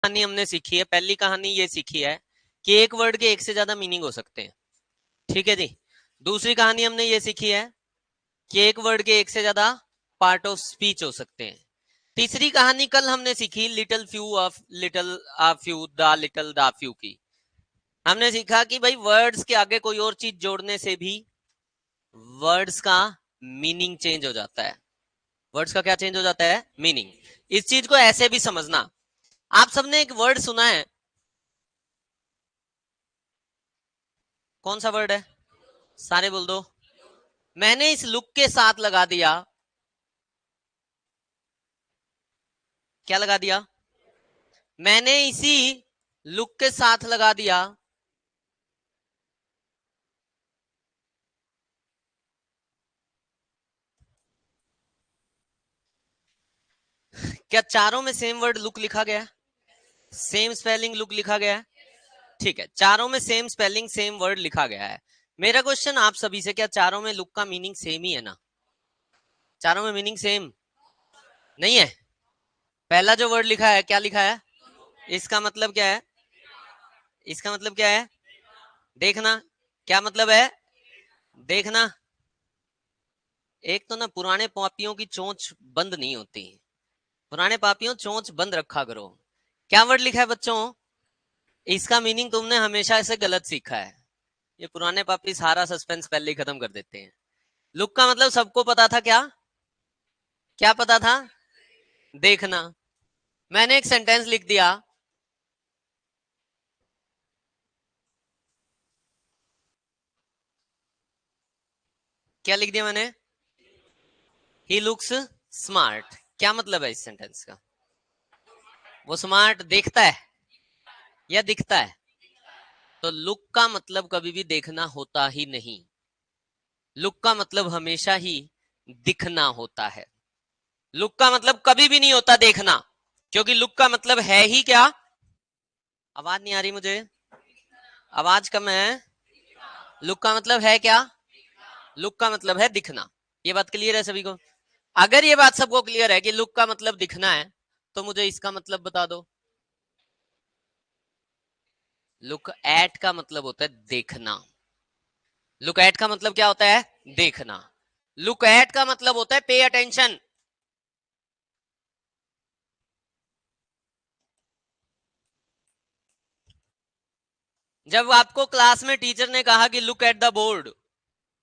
कहानी हमने सीखी है, पहली कहानी ये सीखी है कि एक वर्ड के एक से ज्यादा मीनिंग हो सकते हैं, ठीक है जी। दूसरी कहानी हमने ये सीखी है कि एक वर्ड के एक से ज्यादा पार्ट ऑफ स्पीच हो सकते हैं। तीसरी कहानी कल हमने सीखी little few of little few the little the few की। हमने सीखा कि भाई वर्ड्स के आगे कोई और चीज जोड़ने से भी वर्ड्स का मीनिंग चेंज हो जाता है। वर्ड्स का क्या चेंज हो जाता है? मीनिंग। इस चीज को ऐसे भी समझना, आप सबने एक वर्ड सुना है, कौन सा वर्ड है? सारे बोल दो। मैंने इस लुक के साथ लगा दिया, क्या लगा दिया? मैंने इसी लुक के साथ लगा दिया। क्या चारों में सेम वर्ड लुक लिखा गया है? सेम स्पेलिंग लुक लिखा गया है? ठीक है, चारों में सेम स्पेलिंग सेम वर्ड लिखा गया है। मेरा क्वेश्चन आप सभी से, क्या चारों में लुक का मीनिंग सेम ही है ना? चारों में मीनिंग सेम नहीं है। पहला जो वर्ड लिखा है क्या लिखा है? इसका मतलब क्या है? इसका मतलब क्या है? देखना। क्या मतलब है? देखना। एक तो ना पुराने पापियों की चोंच बंद नहीं होती, पुराने पापियों चोंच बंद रखा करो। क्या वर्ड लिखा है बच्चों? इसका मीनिंग तुमने हमेशा से गलत सीखा है। ये पुराने पापी सारा सस्पेंस पहले ही खत्म कर देते हैं। लुक का मतलब सबको पता था, क्या क्या पता था? देखना। मैंने एक सेंटेंस लिख दिया, क्या लिख दिया मैंने? He looks smart. क्या मतलब है इस सेंटेंस का? वो स्मार्ट देखता है या दिखता है? तो लुक का मतलब कभी भी देखना होता ही नहीं। लुक का मतलब हमेशा ही दिखना होता है। लुक का मतलब कभी भी नहीं होता देखना, क्योंकि लुक का मतलब है ही क्या? आवाज नहीं आ रही मुझे, आवाज कम है। लुक का मतलब है क्या? लुक का मतलब है दिखना। ये बात क्लियर है सभी को? अगर ये बात सबको क्लियर है कि लुक का मतलब दिखना है, तो मुझे इसका मतलब बता दो। लुक एट का मतलब होता है देखना। लुक एट का मतलब क्या होता है? देखना। लुक एट का मतलब होता है पे अटेंशन। जब आपको क्लास में टीचर ने कहा कि look at the board,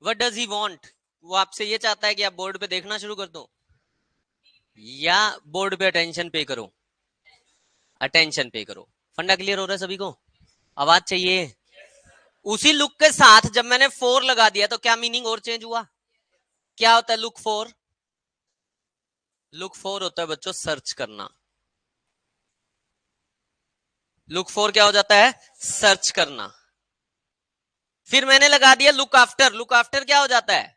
what does he want? वो आपसे ये चाहता है कि आप बोर्ड पे देखना शुरू कर दो, या बोर्ड पे अटेंशन पे करो? अटेंशन पे करो। फंडा क्लियर हो रहा है सभी को? आवाज चाहिए। उसी लुक के साथ जब मैंने फोर लगा दिया तो क्या मीनिंग और चेंज हुआ? क्या होता है लुक फोर? लुक फोर होता है बच्चों सर्च करना। लुक फोर क्या हो जाता है? सर्च करना। फिर मैंने लगा दिया लुक आफ्टर। लुक आफ्टर क्या हो जाता है?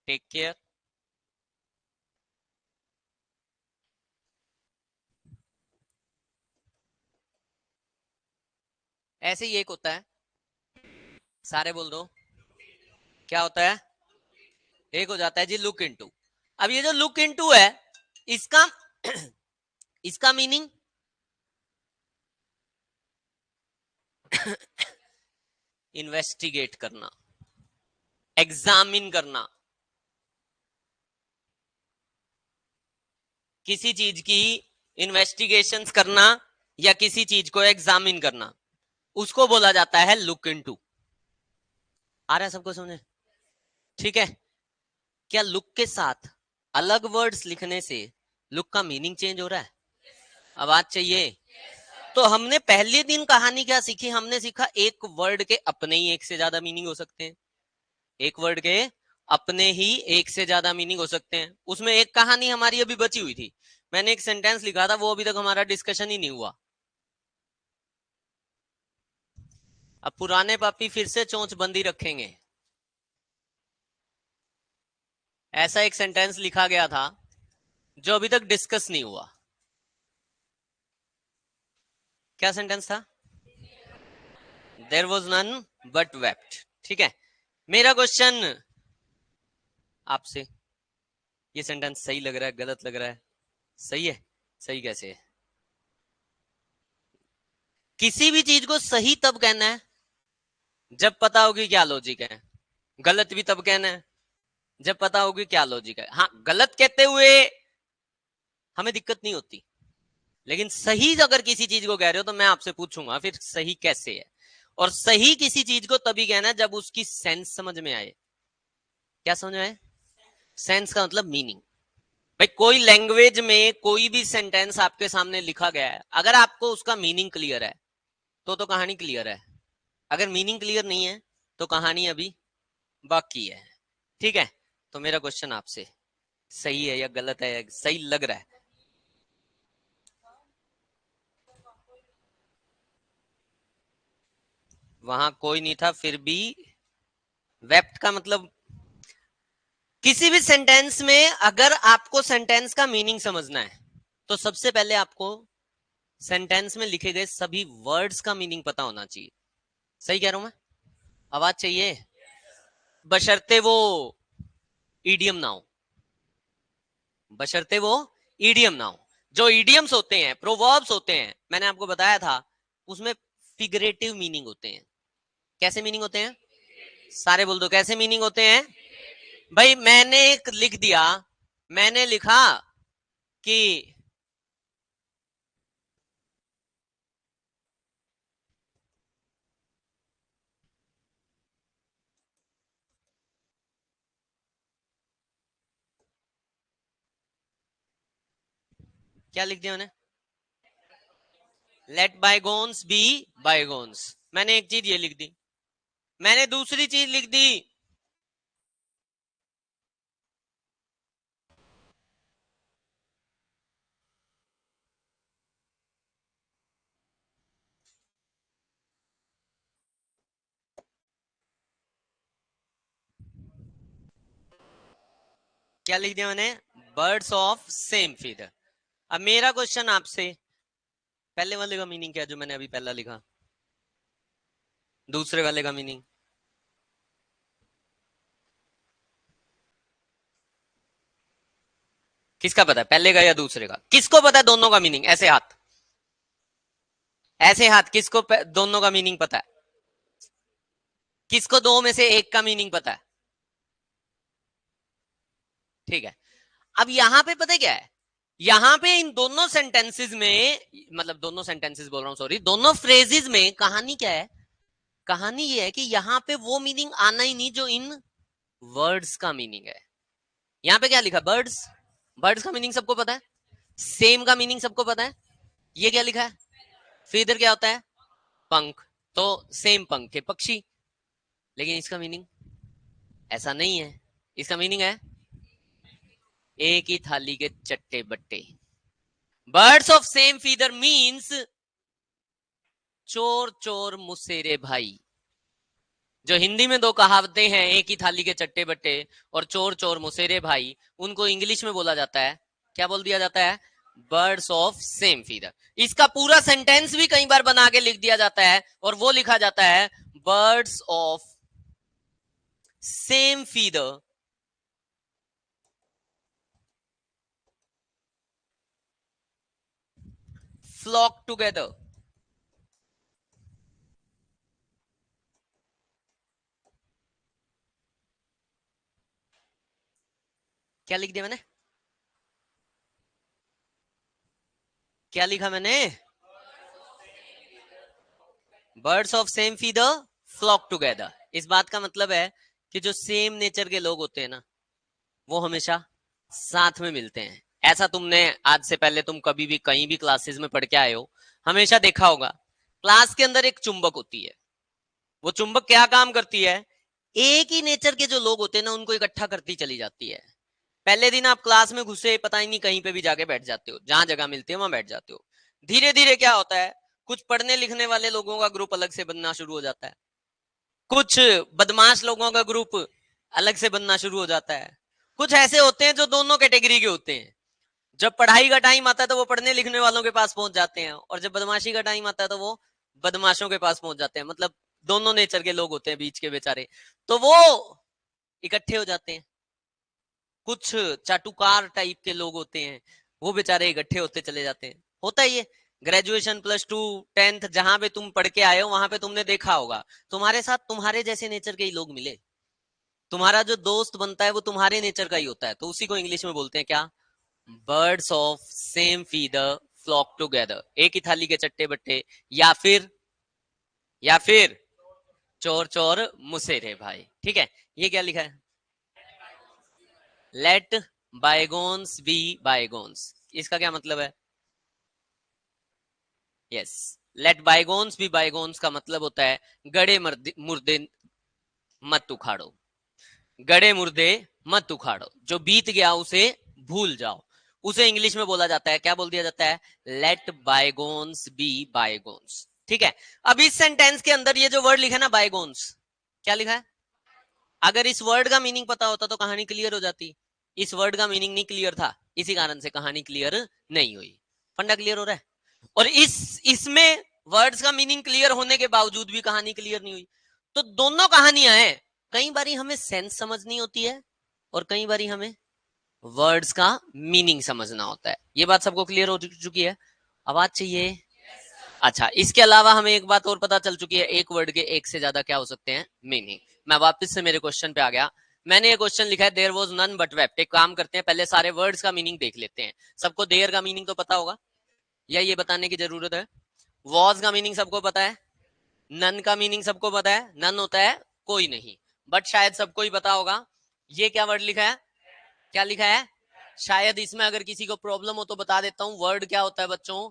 Take care. ऐसे ही एक होता है, सारे बोल दो। क्या होता है? एक हो जाता है जी लुक इनटू। अब ये जो लुक इनटू है, इसका इसका मीनिंग इन्वेस्टिगेट करना, एग्जामिन करना, किसी चीज की इन्वेस्टिगेशंस करना या किसी चीज को एग्जामिन करना, उसको बोला जाता है लुक इनटू। आ रहा है सबको समझे? ठीक है। क्या लुक के साथ अलग वर्ड्स लिखने से लुक का मीनिंग चेंज हो रहा है? आवाज चाहिए। तो हमने पहले दिन कहानी क्या सीखी? हमने सीखा एक वर्ड के अपने ही एक से ज्यादा मीनिंग हो सकते हैं। एक वर्ड के अपने ही एक से ज्यादा मीनिंग हो सकते हैं। उसमें एक कहानी हमारी अभी बची हुई थी, मैंने एक सेंटेंस लिखा था, वो अभी तक हमारा डिस्कशन ही नहीं हुआ। अब पुराने पापी फिर से चोंच बंदी रखेंगे। ऐसा एक सेंटेंस लिखा गया था जो अभी तक डिस्कस नहीं हुआ। क्या सेंटेंस था? There was none but wept. ठीक है। मेरा क्वेश्चन आपसे, ये सेंटेंस सही लग रहा है गलत लग रहा है? सही है। सही कैसे है? किसी भी चीज को सही तब कहना है जब पता होगी क्या लॉजिक है, गलत भी तब कहना है जब पता होगी क्या लॉजिक है। हाँ, गलत कहते हुए हमें दिक्कत नहीं होती, लेकिन सही अगर किसी चीज को कह रहे हो तो मैं आपसे पूछूंगा फिर सही कैसे है। और सही किसी चीज को तभी कहना है जब उसकी सेंस समझ में आए। क्या समझ में आए? सेंस का मतलब मीनिंग। भाई कोई लैंग्वेज में कोई भी सेंटेंस आपके सामने लिखा गया है, अगर आपको उसका मीनिंग क्लियर है तो कहानी क्लियर है। अगर मीनिंग क्लियर नहीं है तो कहानी अभी बाकी है। ठीक है, तो मेरा क्वेश्चन आपसे सही है या गलत है, या सही लग रहा है? वहां कोई नहीं था फिर भी वेप्ट का मतलब किसी भी सेंटेंस में अगर आपको सेंटेंस का मीनिंग समझना है तो सबसे पहले आपको सेंटेंस में लिखे गए सभी वर्ड्स का मीनिंग पता होना चाहिए। सही कह रहा हूं मैं? आवाज चाहिए, बशर्ते वो ईडियम ना हो। बशर्ते वो ईडियम ना हो। जो ईडियम्स होते हैं, प्रोवर्ब्स होते हैं, मैंने आपको बताया था उसमें फिगरेटिव मीनिंग होते हैं। कैसे मीनिंग होते हैं? सारे बोल दो कैसे मीनिंग होते हैं। भाई मैंने एक लिख दिया, मैंने लिखा कि क्या लिख दिया मैंने? Let bygones be bygones. मैंने एक चीज ये लिख दी, मैंने दूसरी चीज लिख दी क्या लिख दिया मैंने? Birds of same feather. अब मेरा क्वेश्चन आपसे, पहले वाले का मीनिंग क्या जो मैंने अभी पहला लिखा? दूसरे वाले का मीनिंग? किसका पता है, पहले का या दूसरे का? किसको पता है दोनों का मीनिंग? ऐसे हाथ, ऐसे हाथ, किसको दोनों का मीनिंग पता है? किसको दो में से एक का मीनिंग पता है? ठीक है, अब यहां पे पता है क्या है, यहां पे इन दोनों सेंटेंसेस में, मतलब दोनों सेंटेंसेस बोल रहा हूं, सॉरी, दोनों फ्रेजेस में कहानी क्या है? कहानी ये है कि यहां पे वो मीनिंग आना ही नहीं जो इन वर्ड्स का मीनिंग है। यहां पे क्या लिखा? बर्ड्स। बर्ड्स का मीनिंग सबको पता है, सेम का मीनिंग सबको पता है। ये क्या लिखा है? फीदर क्या होता है? पंख। तो सेम पंख के पक्षी। लेकिन इसका मीनिंग ऐसा नहीं है। इसका मीनिंग है एक ही थाली के चट्टे बट्टे। Birds of same feather means चोर चोर मुसेरे भाई। जो हिंदी में दो कहावतें हैं, एक ही थाली के चट्टे बट्टे और चोर चोर मुसेरे भाई, उनको इंग्लिश में बोला जाता है, क्या बोल दिया जाता है? Birds of same feather. इसका पूरा सेंटेंस भी कई बार बना के लिख दिया जाता है और वो लिखा जाता है birds of same feather flock together. क्या लिख दिया मैंने? क्या लिखा मैंने? Birds of same feather flock together. इस बात का मतलब है कि जो सेम नेचर के लोग होते हैं ना, वो हमेशा साथ में मिलते हैं। ऐसा तुमने आज से पहले तुम कभी भी कहीं भी क्लासेस में पढ़ के आए हो, हमेशा देखा होगा क्लास के अंदर एक चुंबक होती है। वो चुंबक क्या काम करती है? एक ही नेचर के जो लोग होते हैं ना, उनको इकट्ठा करती चली जाती है। पहले दिन आप क्लास में घुसे, पता ही नहीं कहीं पे भी जाके बैठ जाते हो, जहां जगह मिलती है वहां बैठ जाते हो। धीरे धीरे क्या होता है, कुछ पढ़ने लिखने वाले लोगों का ग्रुप अलग से बनना शुरू हो जाता है, कुछ बदमाश लोगों का ग्रुप अलग से बनना शुरू हो जाता है, कुछ ऐसे होते हैं जो दोनों कैटेगरी के होते हैं। जब पढ़ाई का टाइम आता है तो वो पढ़ने लिखने वालों के पास पहुंच जाते हैं, और जब बदमाशी का टाइम आता है तो वो बदमाशों के पास पहुंच जाते हैं। मतलब दोनों नेचर के लोग होते हैं बीच के बेचारे, तो वो इकट्ठे हो जाते हैं। कुछ चाटुकार टाइप के लोग होते हैं, वो बेचारे इकट्ठे होते चले जाते हैं। होता है ये। ग्रेजुएशन +2 10th जहां पे तुम पढ़ के आए हो वहां पे तुमने देखा होगा तुम्हारे साथ तुम्हारे जैसे नेचर के ही लोग मिले, तुम्हारा जो दोस्त बनता है वो तुम्हारे नेचर का ही होता है, तो उसी को इंग्लिश में बोलते हैं क्या? Birds of same feather flock together, एक ही थाली के चट्टे बट्टे, या फिर चोर चोर मुसेरे भाई। ठीक है, ये क्या लिखा है? लेट बायगोन्स बी बायगोन्स, इसका क्या मतलब है? यस, लेट बायगोन्स बी बायगोन्स का मतलब होता है गड़े मुर्दे मत उखाड़ो, गड़े मुर्दे मत उखाड़ो, जो बीत गया उसे भूल जाओ। उसे इंग्लिश में बोला जाता है, क्या बोल दिया जाता है? Let bygones be bygones. ठीक है, अब इस सेंटेंस के अंदर ये जो वर्ड लिखा है ना बायगोन्स, क्या लिखा है? अगर इस वर्ड का मीनिंग पता होता तो कहानी क्लियर हो जाती, इस वर्ड का मीनिंग नहीं क्लियर था, इसी कारण से कहानी क्लियर नहीं हुई। फंडा क्लियर हो रहा है? और इसमें वर्ड्स का मीनिंग क्लियर होने के बावजूद भी कहानी क्लियर नहीं हुई। तो दोनों कहानियां हैं, कई बारी हमें सेंस समझनी होती है और कई बारी हमें वर्ड्स का मीनिंग समझना होता है। ये बात सबको क्लियर हो चुकी है? आवाज चाहिए? अच्छा, इसके अलावा हमें एक बात और पता चल चुकी है, एक वर्ड के एक से ज्यादा क्या हो सकते हैं? मीनिंग। मैं वापस से मेरे क्वेश्चन पे आ गया। मैंने ये क्वेश्चन लिखा है there was none but wept. एक काम करते हैं, पहले सारे वर्ड्स का मीनिंग देख लेते हैं। सबको देयर का मीनिंग तो पता होगा या ये बताने की जरूरत है? वॉज का मीनिंग सबको पता है, नन का मीनिंग सबको पता है, नन होता है कोई नहीं, बट शायद सबको ही पता होगा ये क्या वर्ड लिखा है, क्या लिखा है? शायद इसमें अगर किसी को प्रॉब्लम हो तो बता देता हूं, वर्ड क्या होता है बच्चों?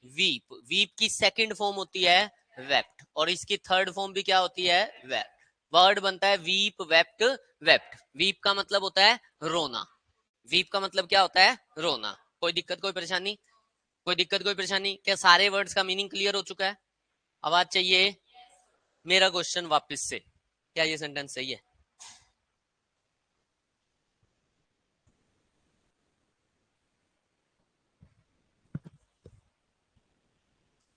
वीप। वीप की सेकंड फॉर्म होती है वेप्ट, और इसकी थर्ड फॉर्म भी क्या होती है? वेप्ट। वर्ड बनता है वीप वेप्ट वेप्ट। वीप का मतलब होता है रोना, वीप का मतलब क्या होता है? रोना। कोई दिक्कत कोई परेशानी? कोई दिक्कत कोई परेशानी? क्या सारे वर्ड्स का मीनिंग क्लियर हो चुका है? आवाज चाहिए? मेरा क्वेश्चन वापस से, क्या ये सेंटेंस सही है?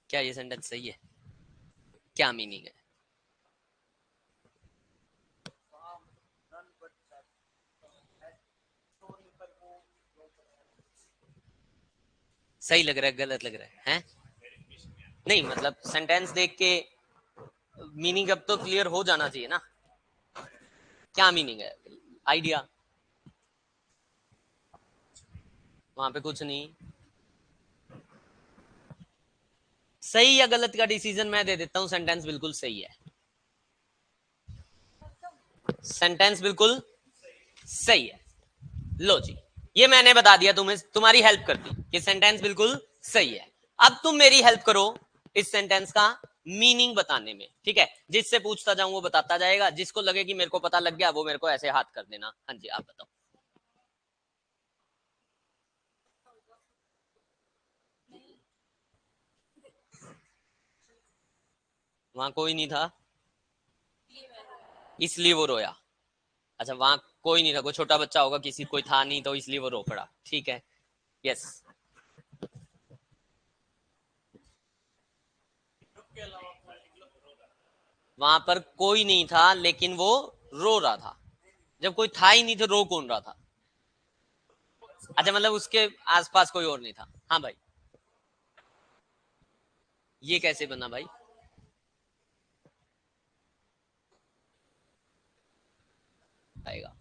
क्या ये सेंटेंस सही है? क्या मीनिंग है? सही लग रहा है गलत लग रहा है? नहीं मतलब सेंटेंस देख के मीनिंग अब तो क्लियर हो जाना चाहिए ना, क्या मीनिंग है? आइडिया? वहां पे कुछ नहीं। सही या गलत का डिसीजन मैं दे देता हूं, सेंटेंस बिल्कुल सही है, सेंटेंस बिल्कुल सही है। लो जी, ये मैंने बता दिया तुम्हें, तुम्हारी हेल्प कर दी कि सेंटेंस बिल्कुल सही है। अब तुम मेरी हेल्प करो इस सेंटेंस का मीनिंग बताने में, ठीक है? जिससे पूछता जाऊं वो बताता जाएगा, जिसको लगे कि मेरे को पता लग गया वो मेरे को ऐसे हाथ कर देना। हाँ जी, आप बताओ। वहां कोई नहीं था इसलिए वो रोया। अच्छा, वहां कोई नहीं था, कोई छोटा बच्चा होगा, किसी कोई था नहीं तो इसलिए वो रो पड़ा। ठीक है, यस। वहां पर कोई नहीं था लेकिन वो रो रहा था। जब कोई था ही नहीं तो रो कौन रहा था? अच्छा, मतलब उसके आसपास कोई और नहीं था। हाँ भाई, ये कैसे बना भाई? आएगा।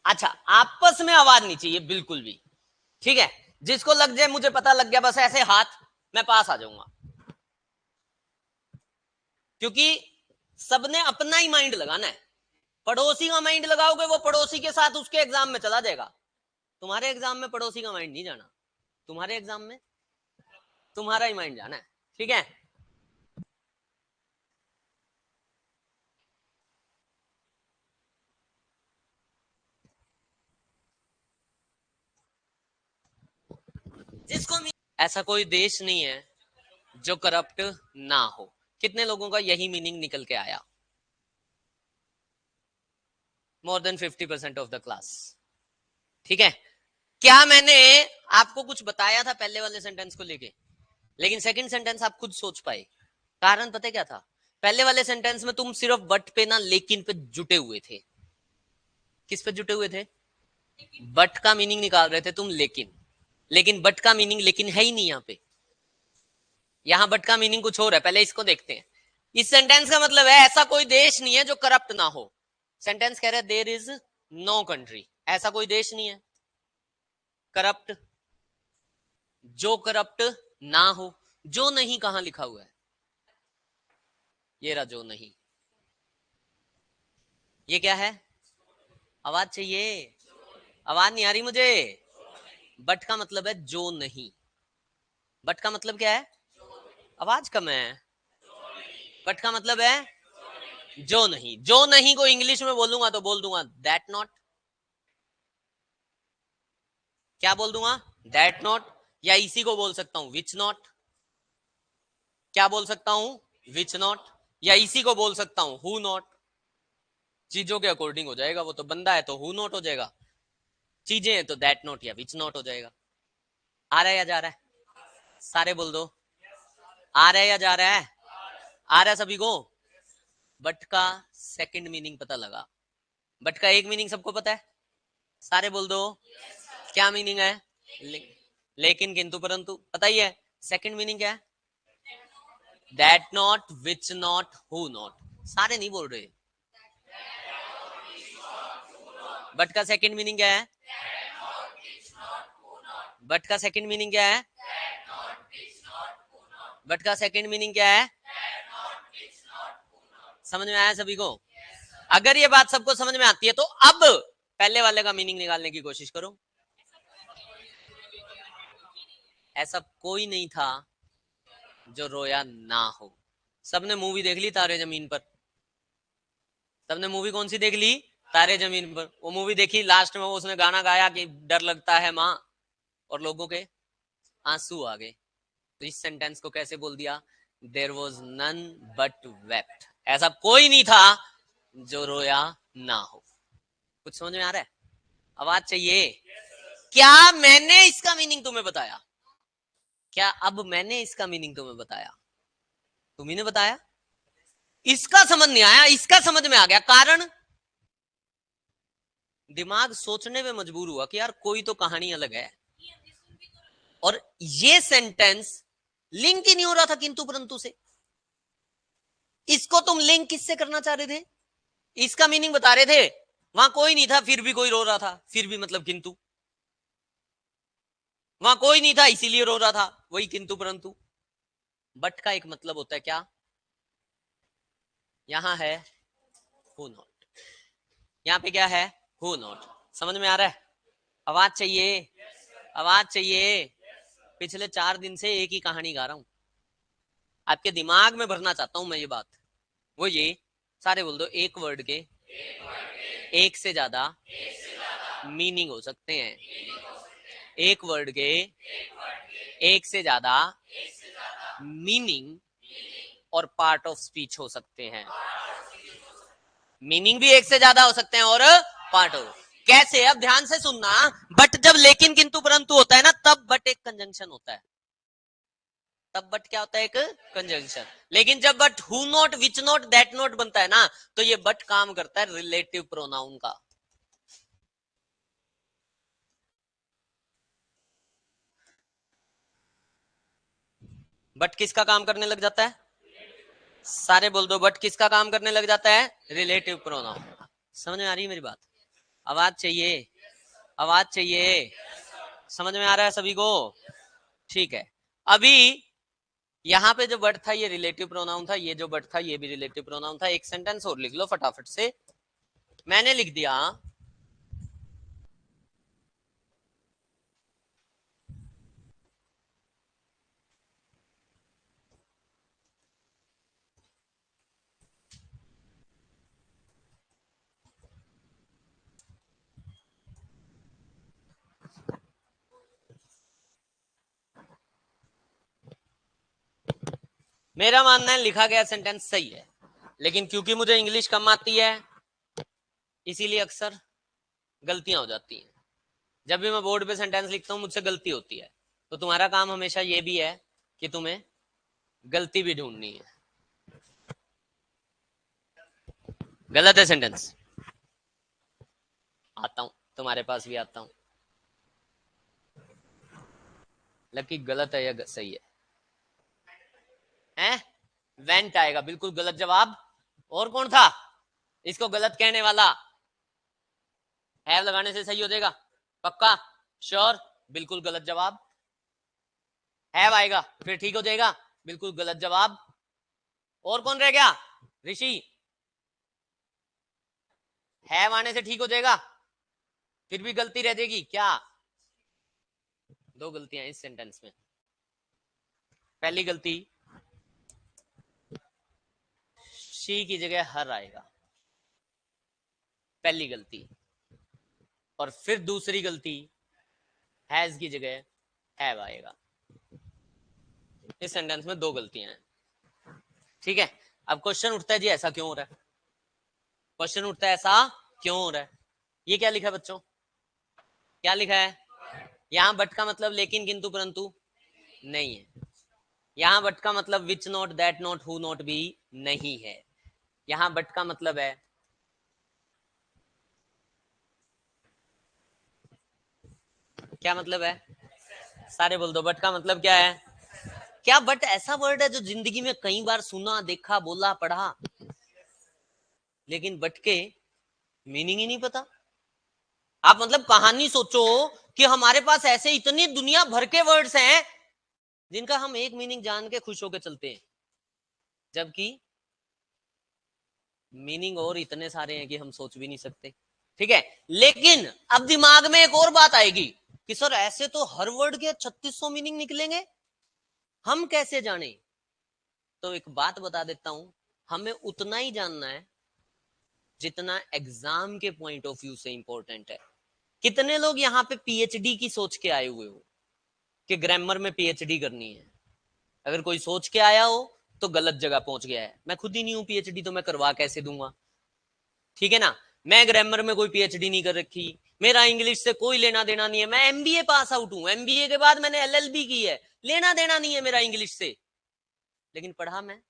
अच्छा, आपस में आवाज नहीं चाहिए बिल्कुल भी, ठीक है? जिसको लग जाए मुझे पता लग गया बस ऐसे हाथ, मैं पास आ जाऊंगा, क्योंकि सबने अपना ही माइंड लगाना है। पड़ोसी का माइंड लगाओगे वो पड़ोसी के साथ उसके एग्जाम में चला जाएगा। तुम्हारे एग्जाम में पड़ोसी का माइंड नहीं जाना, तुम्हारे एग्जाम में तुम्हारा ही माइंड जाना है, ठीक है? जिसको ऐसा कोई देश नहीं है जो करप्ट ना हो। कितने लोगों का यही मीनिंग निकल के आया? More than 50% of the class. ठीक है, क्या मैंने आपको कुछ बताया था पहले वाले सेंटेंस को लेके, लेकिन सेकंड सेंटेंस आप खुद सोच पाए? कारण पता क्या था? पहले वाले सेंटेंस में तुम सिर्फ बट पे ना लेकिन पे जुटे हुए थे, किस पे जुटे हुए थे? बट का मीनिंग निकाल रहे थे तुम, लेकिन बट का मीनिंग लेकिन है ही नहीं यहाँ पे। यहाँ बट का मीनिंग कुछ और है, पहले इसको देखते हैं। इस सेंटेंस का मतलब है ऐसा कोई देश नहीं है जो करप्ट ना हो। सेंटेंस कह रहा है देयर इज नो कंट्री, ऐसा कोई देश नहीं है करप्ट, जो करप्ट ना हो। जो नहीं कहां लिखा हुआ है? ये रहा जो नहीं। ये क्या है? आवाज चाहिए, आवाज नहीं आ रही मुझे। बट का मतलब है जो नहीं। बट का मतलब क्या है? आवाज कम है। बट का मतलब है जो नहीं। जो नहीं को इंग्लिश में बोलूंगा तो बोल दूंगा दैट नॉट। क्या बोल दूंगा? That not. या इसी को बोल सकता हूं विच नॉट। क्या बोल सकता हूं? Which not. या इसी को बोल सकता हूं हु नॉट। चीजों के अकॉर्डिंग हो जाएगा, वो तो बंदा है तो हु नॉट हो जाएगा, चीजें हैं तो दैट नॉट या विच नॉट हो जाएगा। आ रहा है या जा रहा है? सारे बोल दो, आ रहा है या जा रहा है? आ रहा है सभी को? बट का सेकंड मीनिंग पता लगा। बट का एक मीनिंग सबको पता है, सारे बोल दो। क्या मीनिंग है? ले, लेकिन किंतु परंतु पता ही है। सेकंड मीनिंग क्या है? That not, which not, who not. सारे नहीं बोल रहे। बट का सेकंड मीनिंग क्या है? बट का सेकंड मीनिंग क्या है? बट का सेकंड मीनिंग क्या है? समझ में आया सभी को? अगर ये बात सबको समझ में आती है तो अब पहले वाले का मीनिंग निकालने की कोशिश करो। ऐसा कोई नहीं था जो रोया ना हो। सबने मूवी देख ली तारे जमीन पर? सबने मूवी कौन सी देख ली? तारे जमीन पर। वो मूवी देखी, लास्ट में वो उसने गाना गाया कि डर लगता है माँ, और लोगों के आंसू आ गए। तो इस सेंटेंस को कैसे बोल दिया? There was none but wept. ऐसा कोई नहीं था जो रोया ना हो। कुछ समझ में आ रहा है? आवाज चाहिए। क्या मैंने इसका मीनिंग तुम्हें बताया? क्या अब मैंने इसका मीनिंग तुम्हें बताया? तुम्ही ने बताया। इसका समझ नहीं आया, इसका समझ में आ गया। कारण दिमाग सोचने में मजबूर हुआ कि यार कोई तो कहानी अलग है। और ये सेंटेंस लिंक ही नहीं हो रहा था किंतु परंतु से। इसको तुम लिंक किससे करना चाह रहे थे? इसका मीनिंग बता रहे थे, वहां कोई नहीं था फिर भी कोई रो रहा था, फिर भी मतलब किंतु। वहां कोई नहीं था इसीलिए रो रहा था, वही किंतु परंतु। बट का एक मतलब होता है क्या? यहां है हु नॉट, यहां पे क्या है? Who not. समझ में आ रहा है? आवाज चाहिए, आवाज चाहिए। पिछले 4 दिन से एक ही कहानी गा रहा हूं, आपके दिमाग में भरना चाहता हूं मैं ये बात। वो ये, सारे बोल दो, एक वर्ड के एक से ज्यादा मीनिंग हो सकते हैं। एक वर्ड के एक से ज्यादा मीनिंग और पार्ट ऑफ स्पीच हो सकते हैं। मीनिंग भी एक से ज्यादा हो सकते हैं और पार्ट ऑफ। कैसे? अब ध्यान से सुनना। बट जब लेकिन किंतु परंतु होता है ना, तब बट एक कंजंक्शन होता है। तब बट क्या होता है? एक कंजंक्शन। लेकिन जब but who not, which not, that not बनता है ना, तो ये बट काम करता है रिलेटिव प्रोनाउन का। बट किसका काम करने लग जाता है? सारे बोल दो, बट किसका काम करने लग जाता है? Relative pronoun. समझ में आ रही है मेरी बात? आवाज चाहिए, आवाज चाहिए। समझ में आ रहा है सभी को? ठीक है। अभी यहाँ पे जो बट था ये रिलेटिव प्रोनाउन था, ये जो बट था ये भी रिलेटिव प्रोनाउन था। एक सेंटेंस और लिख लो फटाफट से। मैंने लिख दिया, मेरा मानना है लिखा गया सेंटेंस सही है, लेकिन क्योंकि मुझे इंग्लिश कम आती है इसीलिए अक्सर गलतियां हो जाती हैं। जब भी मैं बोर्ड पे सेंटेंस लिखता हूं मुझसे गलती होती है। तो तुम्हारा काम हमेशा ये भी है कि तुम्हें गलती भी ढूंढनी है। गलत है सेंटेंस? आता हूं, तुम्हारे पास भी आता हूं। लकी गलत है या सही है? वेंट आएगा, बिल्कुल गलत जवाब। और कौन था इसको गलत कहने वाला? हैव लगाने से सही हो जाएगा पक्का? श्योर? बिल्कुल गलत जवाब। हैव आएगा फिर ठीक हो जाएगा, बिल्कुल गलत जवाब। और कौन रह गया? ऋषि, हैव आने से ठीक हो जाएगा? फिर भी गलती रह जाएगी क्या? दो गलतियां इस सेंटेंस में। पहली गलती, शी की जगह हर आएगा, पहली गलती। और फिर दूसरी गलती, हैज की जगह हैव आएगा। इस सेंटेंस में दो गलतियां हैं। ठीक है, अब क्वेश्चन उठता है जी ऐसा क्यों हो रहा है? क्वेश्चन उठता है ऐसा क्यों हो रहा है? ये क्या लिखा है बच्चों? क्या लिखा है? यहां बट का मतलब लेकिन किंतु परंतु नहीं है। यहां बट का मतलब which not, that not, who not भी नहीं है। यहां बट का मतलब है, क्या मतलब है? सारे बोल दो, बट का मतलब क्या है? क्या बट ऐसा वर्ड है जो जिंदगी में कई बार सुना, देखा, बोला, पढ़ा, लेकिन बट के मीनिंग ही नहीं पता? आप मतलब कहानी सोचो कि हमारे पास ऐसे इतनी दुनिया भर के वर्ड्स हैं जिनका हम एक मीनिंग जान के खुश होकर चलते हैं, जबकि मीनिंग और इतने सारे हैं कि हम सोच भी नहीं सकते। ठीक है, लेकिन अब दिमाग में एक और बात आएगी कि सर ऐसे तो हर वर्ड के 3600 मीनिंग निकलेंगे, हम कैसे जाने? तो एक बात बता देता हूं, हमें उतना ही जानना है जितना एग्जाम के पॉइंट ऑफ व्यू से इंपॉर्टेंट है। कितने लोग यहाँ पे पीएचडी की सोच के आए हुए हो कि ग्रामर में पीएचडी करनी है? अगर कोई सोच के आया हो तो गलत जगह पहुंच गया है। मैं खुद ही नहीं हूं पीएचडी, तो मैं करवा कैसे दूंगा? ठीक है ना, मैं ग्रामर में कोई पीएचडी नहीं कर रखी, मेरा इंग्लिश से कोई लेना देना नहीं है। मैं एमबीए पास आउट हूं, एमबीए के बाद मैंने एलएलबी की है, लेना देना नहीं है मेरा इंग्लिश से, लेकिन पढ़ा मैं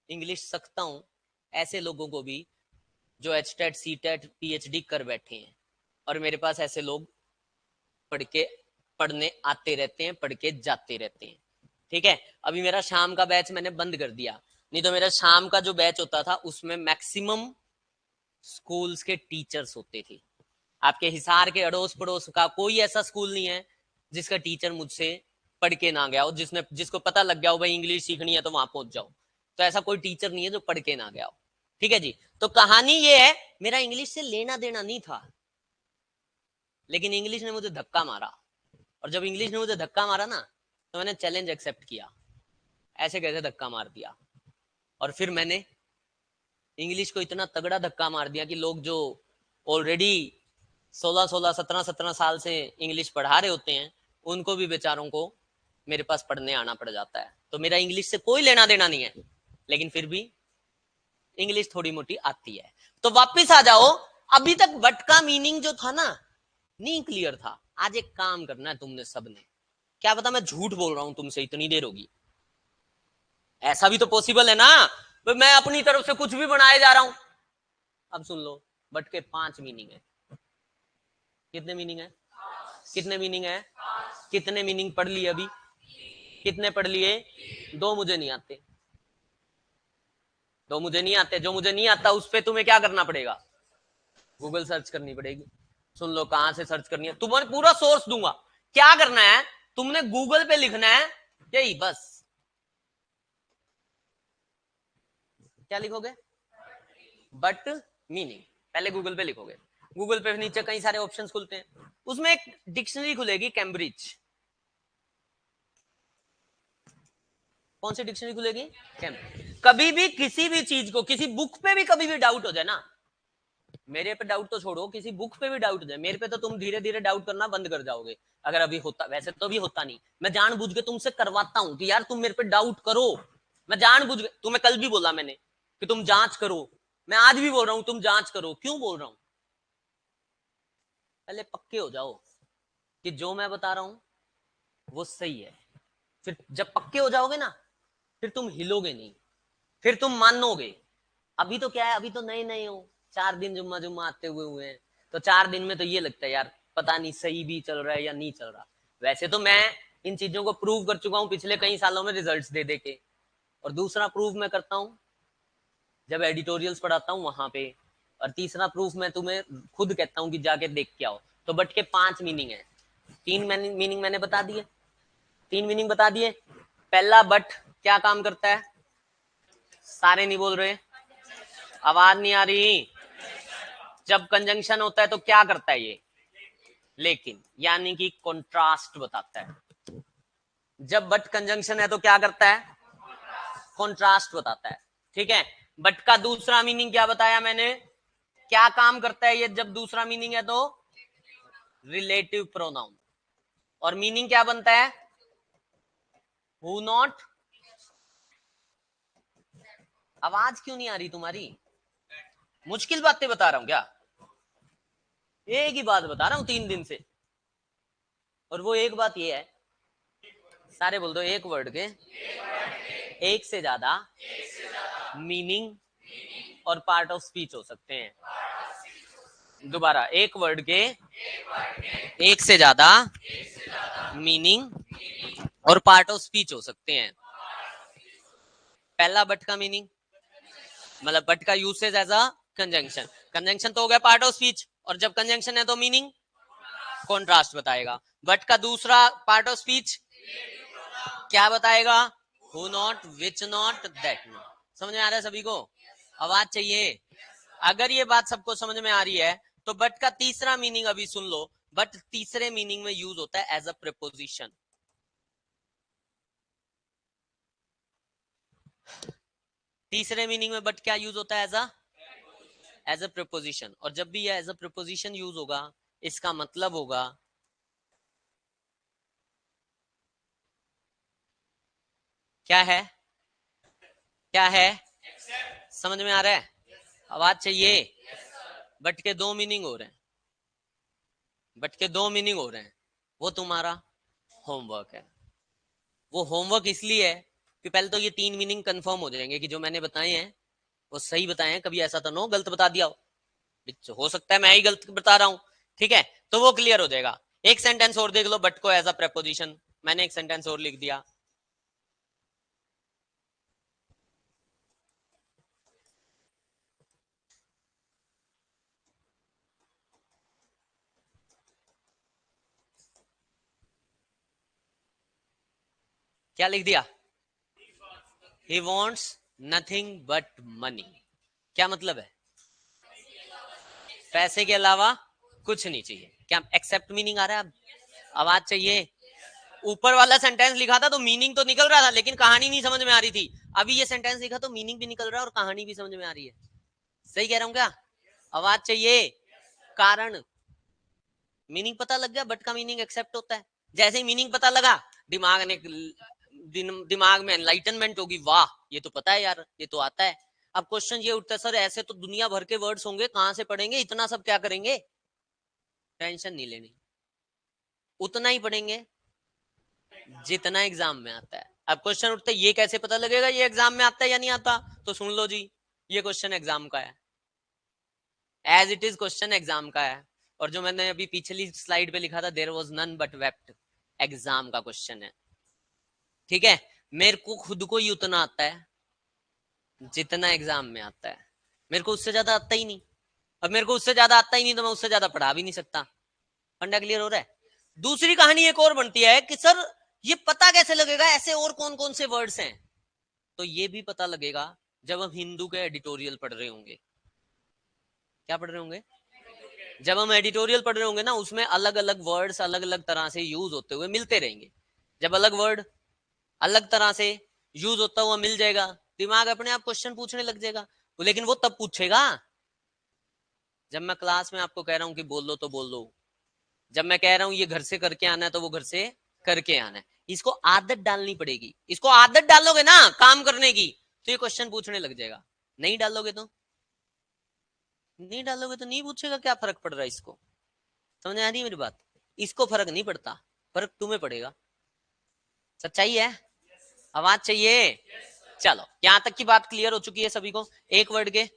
इंग्लिश सकता हूं ऐसे लोगों को भी जो एचटेट सीटेट पीएचडी कर बैठे हैं। और मेरे पास ऐसे लोग पढ़ के पढ़ने आते रहते हैं, पढ़ के जाते रहते हैं। ठीक है, अभी मेरा शाम का बैच मैंने बंद कर दिया, नहीं तो मेरा शाम का जो बैच होता था उसमें मैक्सिमम स्कूल्स के टीचर्स होते थे। आपके हिसार के अड़ोस पड़ोस का कोई ऐसा स्कूल नहीं है जिसका टीचर मुझसे पढ़ के ना गया हो, जिसको पता लग गया हो भाई इंग्लिश सीखनी है तो वहां पहुंच जाओ। तो ऐसा कोई टीचर नहीं है जो पढ़ के ना गया हो। ठीक है जी, तो कहानी ये है, मेरा इंग्लिश से लेना देना नहीं था, लेकिन इंग्लिश ने मुझे धक्का मारा। और जब इंग्लिश ने मुझे धक्का मारा ना, तो मैंने चैलेंज एक्सेप्ट किया, ऐसे कैसे धक्का मार दिया। और फिर मैंने इंग्लिश को इतना तगड़ा धक्का मार दिया कि लोग जो ऑलरेडी 16-16, 17-17 साल से इंग्लिश पढ़ा रहे होते हैं, उनको भी बेचारों को मेरे पास पढ़ने आना पड़ जाता है। तो मेरा इंग्लिश से कोई लेना देना नहीं है, लेकिन फिर भी इंग्लिश थोड़ी मोटी आती है। तो वापिस आ जाओ, अभी तक बट का मीनिंग जो था ना, नहीं क्लियर था। आज एक काम करना है तुमने सबने, क्या पता मैं झूठ बोल रहा हूं तुमसे इतनी देर होगी, ऐसा भी तो पॉसिबल है ना, मैं अपनी तरफ से कुछ भी बनाए जा रहा हूं। अब सुन लो, बट के 5 मीनिंग है। कितने मीनिंग है? कितने मीनिंग है? कितने मीनिंग पढ़ लिए अभी? कितने पढ़ लिए? 2 मुझे नहीं आते, 2 मुझे नहीं आते। जो मुझे नहीं आता उस पर तुम्हें क्या करना पड़ेगा? गूगल सर्च करनी पड़ेगी। सुन लो कहां से सर्च करनी है, तुम्हें पूरा सोर्स दूंगा। क्या करना है, तुमने गूगल पे लिखना है यही बस। क्या लिखोगे? बट मीनिंग, पहले गूगल पे लिखोगे। गूगल पे नीचे कई सारे ऑप्शंस खुलते हैं, उसमें एक डिक्शनरी खुलेगी कैम्ब्रिज। कौन सी डिक्शनरी खुलेगी? कैम्ब्रिज। कभी भी किसी भी चीज को, किसी बुक पे भी कभी भी डाउट हो जाए ना, मेरे पे डाउट तो छोड़ो, किसी बुक पे भी डाउट हो जाए, मेरे पे तो तुम धीरे धीरे डाउट करना बंद कर जाओगे। अगर अभी होता, वैसे तो भी होता नहीं, मैं जानबूझ के तुमसे करवाता हूं कि यार तुम मेरे पे डाउट करो। मैं जानबूझ के, तुम्हें कल भी बोला मैंने कि तुम जांच करो, मैं आज भी बोल रहा हूं तुम जांच करो। क्यों बोल रहा हूं? पहले पक्के हो जाओ कि जो मैं बता रहा हूं वो सही है। फिर जब पक्के हो जाओगे ना, फिर तुम हिलोगे नहीं, फिर तुम मानोगे। अभी तो क्या है, अभी तो नए नए हो, 4 दिन जुम्मा जुम्मा आते हुए हैं, तो 4 दिन में तो ये लगता है यार पता नहीं सही भी चल रहा है या नहीं चल रहा। वैसे तो मैं इन चीजों को प्रूव कर चुका हूं पिछले कई सालों में रिजल्ट्स दे दे के। और दूसरा प्रूफ मैं करता हूं जब एडिटोरियल्स पढ़ाता हूं वहां पे। और तीसरा प्रूफ मैं तुम्हें खुद कहता हूं कि जाके देख के आओ। तो बट के 5 मीनिंग है। 3 मीनिंग मैंने बता दिए। 3 मीनिंग बता दिए। पहला, बट क्या काम करता है? सारे नहीं बोल रहे, आवाज नहीं आ रही। जब कंजंक्शन होता है तो क्या करता है ये? लेकिन, यानी कि कॉन्ट्रास्ट बताता है। जब बट कंजंक्शन है तो क्या करता है? कॉन्ट्रास्ट बताता है। ठीक है। बट का दूसरा मीनिंग क्या बताया मैंने? क्या काम करता है ये जब दूसरा मीनिंग है तो? Relative pronoun. और मीनिंग क्या बनता है? Who not. आवाज क्यों नहीं आ रही तुम्हारी? मुश्किल बातें बता रहा हूं क्या? एक ही बात बता रहा हूं 3 दिन से। और वो एक बात ये है, सारे बोल दो, एक वर्ड के एक से ज्यादा मीनिंग और पार्ट ऑफ स्पीच हो सकते हैं। दोबारा, एक वर्ड के एक से ज्यादा मीनिंग और पार्ट ऑफ स्पीच हो सकते हैं। पहला, बट का मीनिंग मतलब बट का usage as a conjunction. Conjunction तो हो गया पार्ट ऑफ स्पीच, और जब कंजंक्शन है तो मीनिंग कॉन्ट्रास्ट बताएगा। बट का दूसरा पार्ट ऑफ स्पीच क्या बताएगा? Who not, which not, that not. समझ में आ रहा है सभी को? आवाज चाहिए। अगर ये बात सबको समझ में आ रही है तो बट का तीसरा मीनिंग अभी सुन लो। बट तीसरे मीनिंग में यूज होता है एज अ प्रीपोजिशन। तीसरे मीनिंग में बट क्या यूज होता है? As a preposition. और जब भी ये एज अ प्रीपोजिशन यूज होगा, इसका मतलब होगा क्या है? क्या है? समझ में आ रहा है? आवाज चाहिए। बट के 2 मीनिंग हो रहे हैं। बट के 2 मीनिंग हो रहे हैं। वो तुम्हारा होमवर्क है। वो होमवर्क इसलिए है कि पहले तो ये 3 मीनिंग कंफर्म हो जाएंगे कि जो मैंने बताए हैं वो सही बताए हैं। कभी ऐसा तो नो गलत बता दिया हो सकता है मैं ही गलत बता रहा हूं। ठीक है, तो वो क्लियर हो जाएगा। एक सेंटेंस और देख लो बट को एज अ प्रेपोजिशन। मैंने एक सेंटेंस और लिख दिया। क्या लिख दिया? He wants nothing but money। क्या मतलब है? पैसे के अलावा कुछ नहीं चाहिए। क्या एक्सेप्ट मीनिंग आ रहा है? आवाज चाहिए। ऊपर वाला सेंटेंस लिखा था तो मीनिंग तो निकल रहा था, लेकिन कहानी नहीं समझ में आ रही थी। अभी ये सेंटेंस लिखा तो मीनिंग भी निकल रहा है और कहानी भी समझ में आ रही है। सही कह रहा हूं क्या? आवाज चाहिए। कारण, मीनिंग पता लग गया। बट का मीनिंग एक्सेप्ट होता है। जैसे ही मीनिंग पता लगा, दिमाग ने दिमाग में एनलाइटनमेंट होगी, वाह ये तो पता है यार, ये तो आता है। अब क्वेश्चन ये उठता है, सर ऐसे तो दुनिया भर के वर्ड्स होंगे, कहां से पढ़ेंगे इतना सब, क्या करेंगे? टेंशन नहीं लेनी, उतना ही पढ़ेंगे जितना एग्जाम में आता है। अब क्वेश्चन उठता है, ये कैसे पता लगेगा ये एग्जाम में आता है या नहीं आता? तो सुन लो जी, ये क्वेश्चन एग्जाम का है। As it is question exam का है। और जो मैंने अभी पिछली स्लाइड पे लिखा था, there was none but wept, exam का क्वेश्चन है। ठीक है, मेरे को खुद को ही उतना आता है जितना एग्जाम में आता है। मेरे को उससे ज्यादा आता ही नहीं। अब मेरे को उससे ज्यादा आता ही नहीं तो मैं उससे ज्यादा पढ़ा भी नहीं सकता। फंडा क्लियर हो रहा है? दूसरी कहानी एक और बनती है कि सर ये पता कैसे लगेगा ऐसे और कौन कौन से वर्ड्स हैं? तो ये भी पता लगेगा जब हम हिंदू के एडिटोरियल पढ़ रहे होंगे। क्या पढ़ रहे होंगे? जब हम एडिटोरियल पढ़ रहे होंगे ना, उसमें अलग अलग वर्ड्स अलग अलग तरह से यूज होते हुए मिलते रहेंगे। जब अलग वर्ड अलग तरह से यूज होता हुआ मिल जाएगा, दिमाग अपने आप क्वेश्चन पूछने लग जाएगा। लेकिन वो तब पूछेगा जब मैं क्लास में आपको कह रहा हूं कि बोल लो तो बोल लो। जब मैं कह रहा हूं ये घर से करके आना है तो वो घर से करके आना है। इसको आदत डालनी पड़ेगी। इसको आदत डालोगे ना काम करने की, तो ये क्वेश्चन पूछने लग जाएगा। नहीं डालोगे तो नहीं पूछेगा। क्या फर्क पड़ रहा है इसको? समझ आ रही है मेरी बात? इसको फर्क नहीं पड़ता, फर्क तुम्हें पड़ेगा। सच्चाई है। आवाज चाहिए। चलो, यहां तक की बात क्लियर हो चुकी है सभी को? एक वर्ड के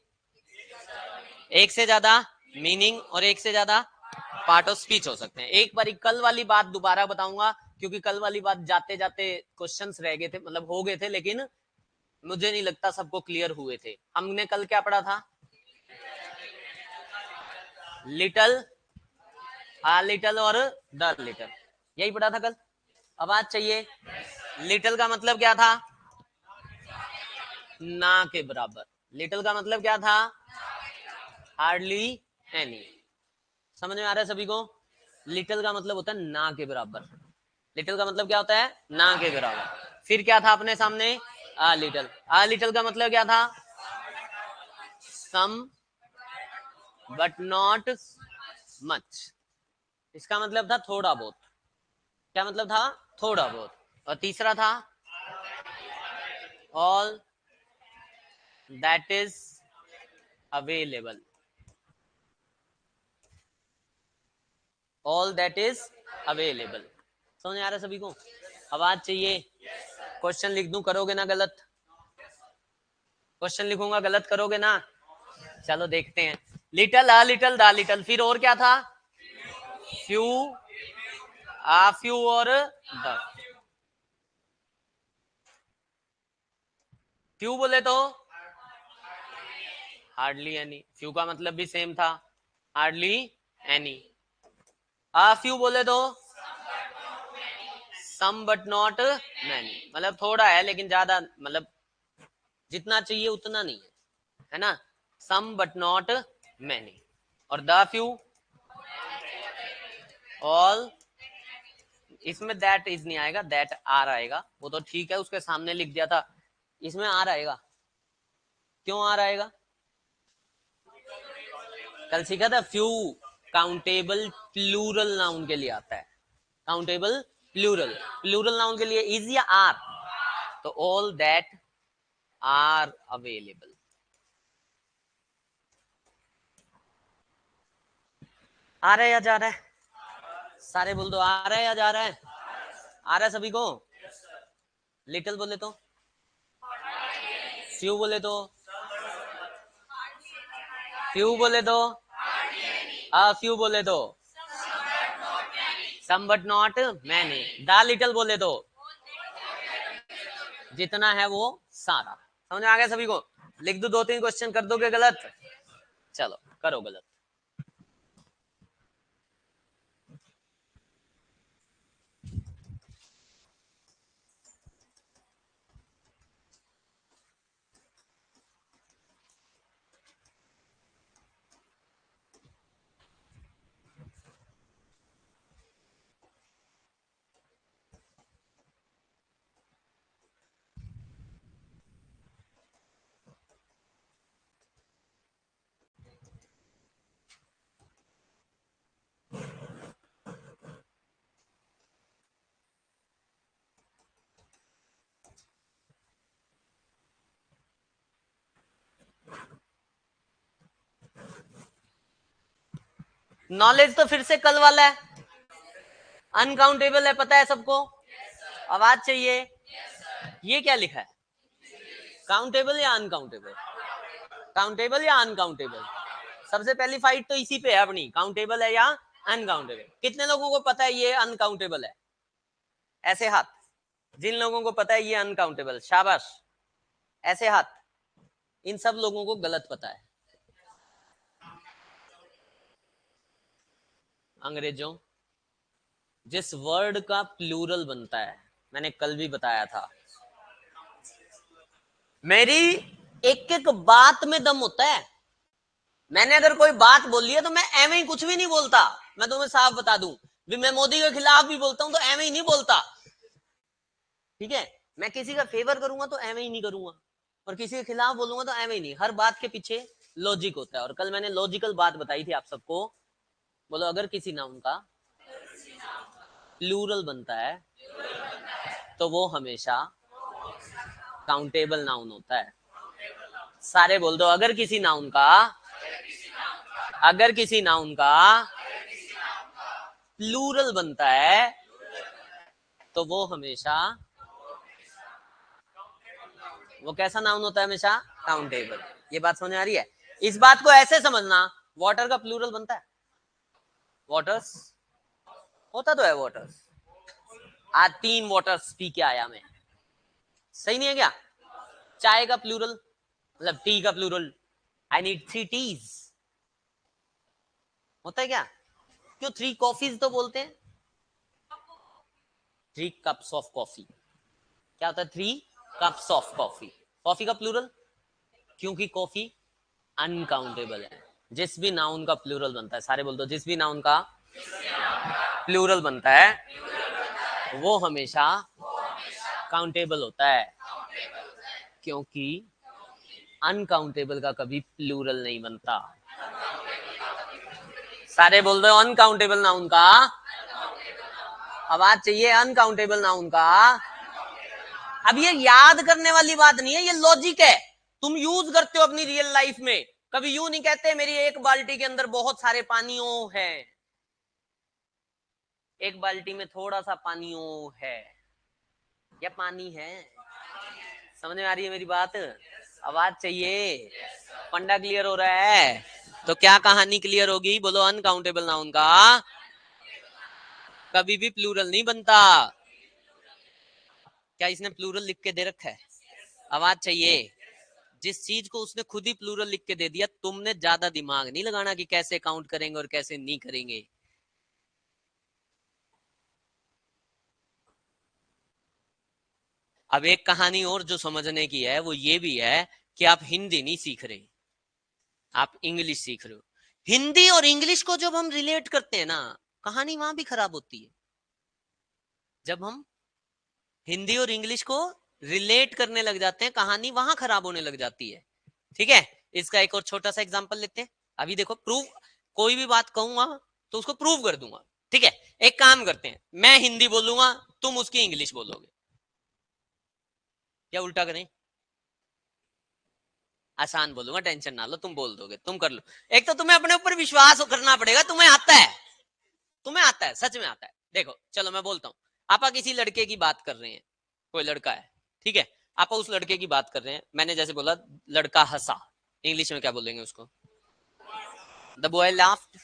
एक से ज्यादा मीनिंग और एक से ज्यादा पार्ट ऑफ स्पीच हो सकते हैं। एक बार कल वाली बात दोबारा बताऊंगा, क्योंकि कल वाली बात जाते जाते क्वेश्चंस रह गए थे, मतलब हो गए थे, लेकिन मुझे नहीं लगता सबको क्लियर हुए थे। हमने कल क्या पढ़ा था? लिटल, आ लिटल और द लिटल, यही पढ़ा था कल। आवाज चाहिए। लिटल का मतलब क्या था? ना के बराबर। लिटल का मतलब क्या था? Hardly any. समझ में आ रहा है सभी को? लिटल का मतलब होता है ना के बराबर। लिटल का मतलब क्या होता है? ना के बराबर। फिर क्या था अपने सामने? A little. आ लिटल का मतलब क्या था? सम बट नॉट मच। इसका मतलब था थोड़ा बहुत। क्या मतलब था? थोड़ा बहुत। और तीसरा था all that is available. All that is available. समझ आ रहा है सभी को? आवाज चाहिए। क्वेश्चन लिख दूं, करोगे ना गलत? क्वेश्चन लिखूंगा, गलत करोगे ना? चलो देखते हैं। लिटल, आ लिटल, दा लिटल, फिर और क्या था? फ्यू, आ फ्यू और द। फ्यू बोले तो हार्डली एनी। फ्यू का मतलब भी सेम था, हार्डली एनी। आ फ्यू बोले तो सम बट नॉट मैनी, मतलब थोड़ा है लेकिन ज्यादा, मतलब जितना चाहिए उतना नहीं है, है ना? सम बट नॉट मैनी। और द फ्यू, ऑल। इसमें दैट इज नहीं आएगा, दैट आर आएगा। वो तो ठीक है, उसके सामने लिख दिया था। इसमें आर आएगा। क्यों आर आएगा? कल सीखा था फ्यू काउंटेबल प्लूरल नाउन के लिए आता है। काउंटेबल प्लूरल, प्लूरल नाउन के लिए इज या आर? तो ऑल दैट आर अवेलेबल। आ रहा है या जा रहा है? सारे बोल दो, आ रहा है या जा रहा है? आ रहा है सभी को? लिटिल बोले तो, फ्यू बोले तो, फ्यू बोले तो, आ फ्यू बोले तो, some but not many. The little बोले तो जितना है वो सारा। समझ में आ गया सभी को? लिख दो, दो तीन क्वेश्चन कर दोगे गलत? चलो करो गलत। नॉलेज तो फिर से कल वाला है, अनकाउंटेबल है, पता है सबको? आवाज चाहिए। ये क्या लिखा है? काउंटेबल या अनकाउंटेबल? काउंटेबल या अनकाउंटेबल? सबसे पहली फाइट तो इसी पे है अपनी, काउंटेबल है या अनकाउंटेबल। कितने लोगों को पता है ये अनकाउंटेबल है? ऐसे हाथ। जिन लोगों को पता है ये अनकाउंटेबल, शाबाश। ऐसे हाथ। इन सब लोगों को गलत पता है। अंग्रेजों, जिस वर्ड का प्लूरल बनता है, मैंने कल भी बताया था, मेरी एक एक बात में दम होता है। मैंने अगर कोई बात बोली है तो मैं एवं ही कुछ भी नहीं बोलता। मैं तुम्हें साफ बता दूं, भी मैं मोदी के खिलाफ भी बोलता हूं तो एवं ही नहीं बोलता। ठीक है? मैं किसी का फेवर करूंगा तो एवं ही नहीं करूंगा, और किसी के खिलाफ बोलूंगा तो एवं ही नहीं। हर बात के पीछे लॉजिक होता है, और कल मैंने लॉजिकल बात बताई थी आप सबको। बोलो, अगर किसी नाउन का प्लूरल बनता है तो वो हमेशा काउंटेबल नाउन होता है। सारे बोल दो, अगर किसी नाउन का, अगर किसी नाउन का प्लूरल बनता है तो वो हमेशा, वो कैसा नाउन होता है? हमेशा काउंटेबल। ये बात समझ आ रही है? इस बात को ऐसे समझना, वाटर का प्लूरल बनता है? वाटर्स होता तो है वाटर्स। आज 3 वाटर्स पी के आया मैं, सही नहीं है क्या? चाय का प्लूरल मतलब टी का प्लूरल, आई नीड 3 टीज, होता है क्या? क्यों 3 कॉफीज तो बोलते हैं? 3 कप्स ऑफ कॉफी, क्या होता है? 3 कप्स ऑफ कॉफी। कॉफी का प्लूरल, क्योंकि कॉफी अनकाउंटेबल है। जिस भी नाउन का प्लूरल बनता है, सारे बोल दो, जिस भी नाउन का प्लूरल बनता है वो हमेशा काउंटेबल होता है, क्योंकि अनकाउंटेबल का कभी प्लूरल नहीं बनता। सारे बोल दो, अनकाउंटेबल नाउन का, आवाज चाहिए, अनकाउंटेबल नाउन का। अब ये याद करने वाली बात नहीं है, ये लॉजिक है, तुम यूज करते हो अपनी रियल लाइफ में। कभी यूं नहीं कहते मेरी एक बाल्टी के अंदर बहुत सारे पानियों है, एक बाल्टी में थोड़ा सा पानियों है, या पानी है। समझ में आ रही है मेरी बात? आवाज चाहिए, फंडा क्लियर हो रहा है? तो क्या कहानी क्लियर होगी? बोलो, अनकाउंटेबल नाउन का कभी भी प्लूरल नहीं बनता। क्या इसने प्लूरल लिख के दे रखा है? आवाज चाहिए। जिस चीज को उसने खुद ही प्लूरल लिख के दे दिया, तुमने ज्यादा दिमाग नहीं लगाना कि कैसे काउंट करेंगे और कैसे नहीं करेंगे। अब एक कहानी और जो समझने की है वो ये भी है कि आप हिंदी नहीं सीख रहे, आप इंग्लिश सीख रहे हो। हिंदी और इंग्लिश को जब हम रिलेट करते हैं ना, कहानी वहां भी खराब होती है। जब हम हिंदी और इंग्लिश को रिलेट करने लग जाते हैं, कहानी वहां खराब होने लग जाती है। ठीक है, इसका एक और छोटा सा एग्जांपल लेते हैं। अभी देखो, प्रूव, कोई भी बात कहूंगा तो उसको प्रूव कर दूंगा। ठीक है, एक काम करते हैं, मैं हिंदी बोलूंगा, तुम उसकी इंग्लिश बोलोगे, या उल्टा करें? आसान बोलूंगा, टेंशन ना लो, तुम बोल दोगे, तुम कर लो। एक तो तुम्हें अपने ऊपर विश्वास करना पड़ेगा, तुम्हें आता है, तुम्हें आता है, सच में आता है। देखो चलो मैं बोलता हूँ, आप किसी लड़के की बात कर रहे हैं, कोई लड़का है, ठीक है, आप उस लड़के की बात कर रहे हैं। मैंने जैसे बोला लड़का हंसा, इंग्लिश में क्या बोलेंगे उसको? The boy laughed,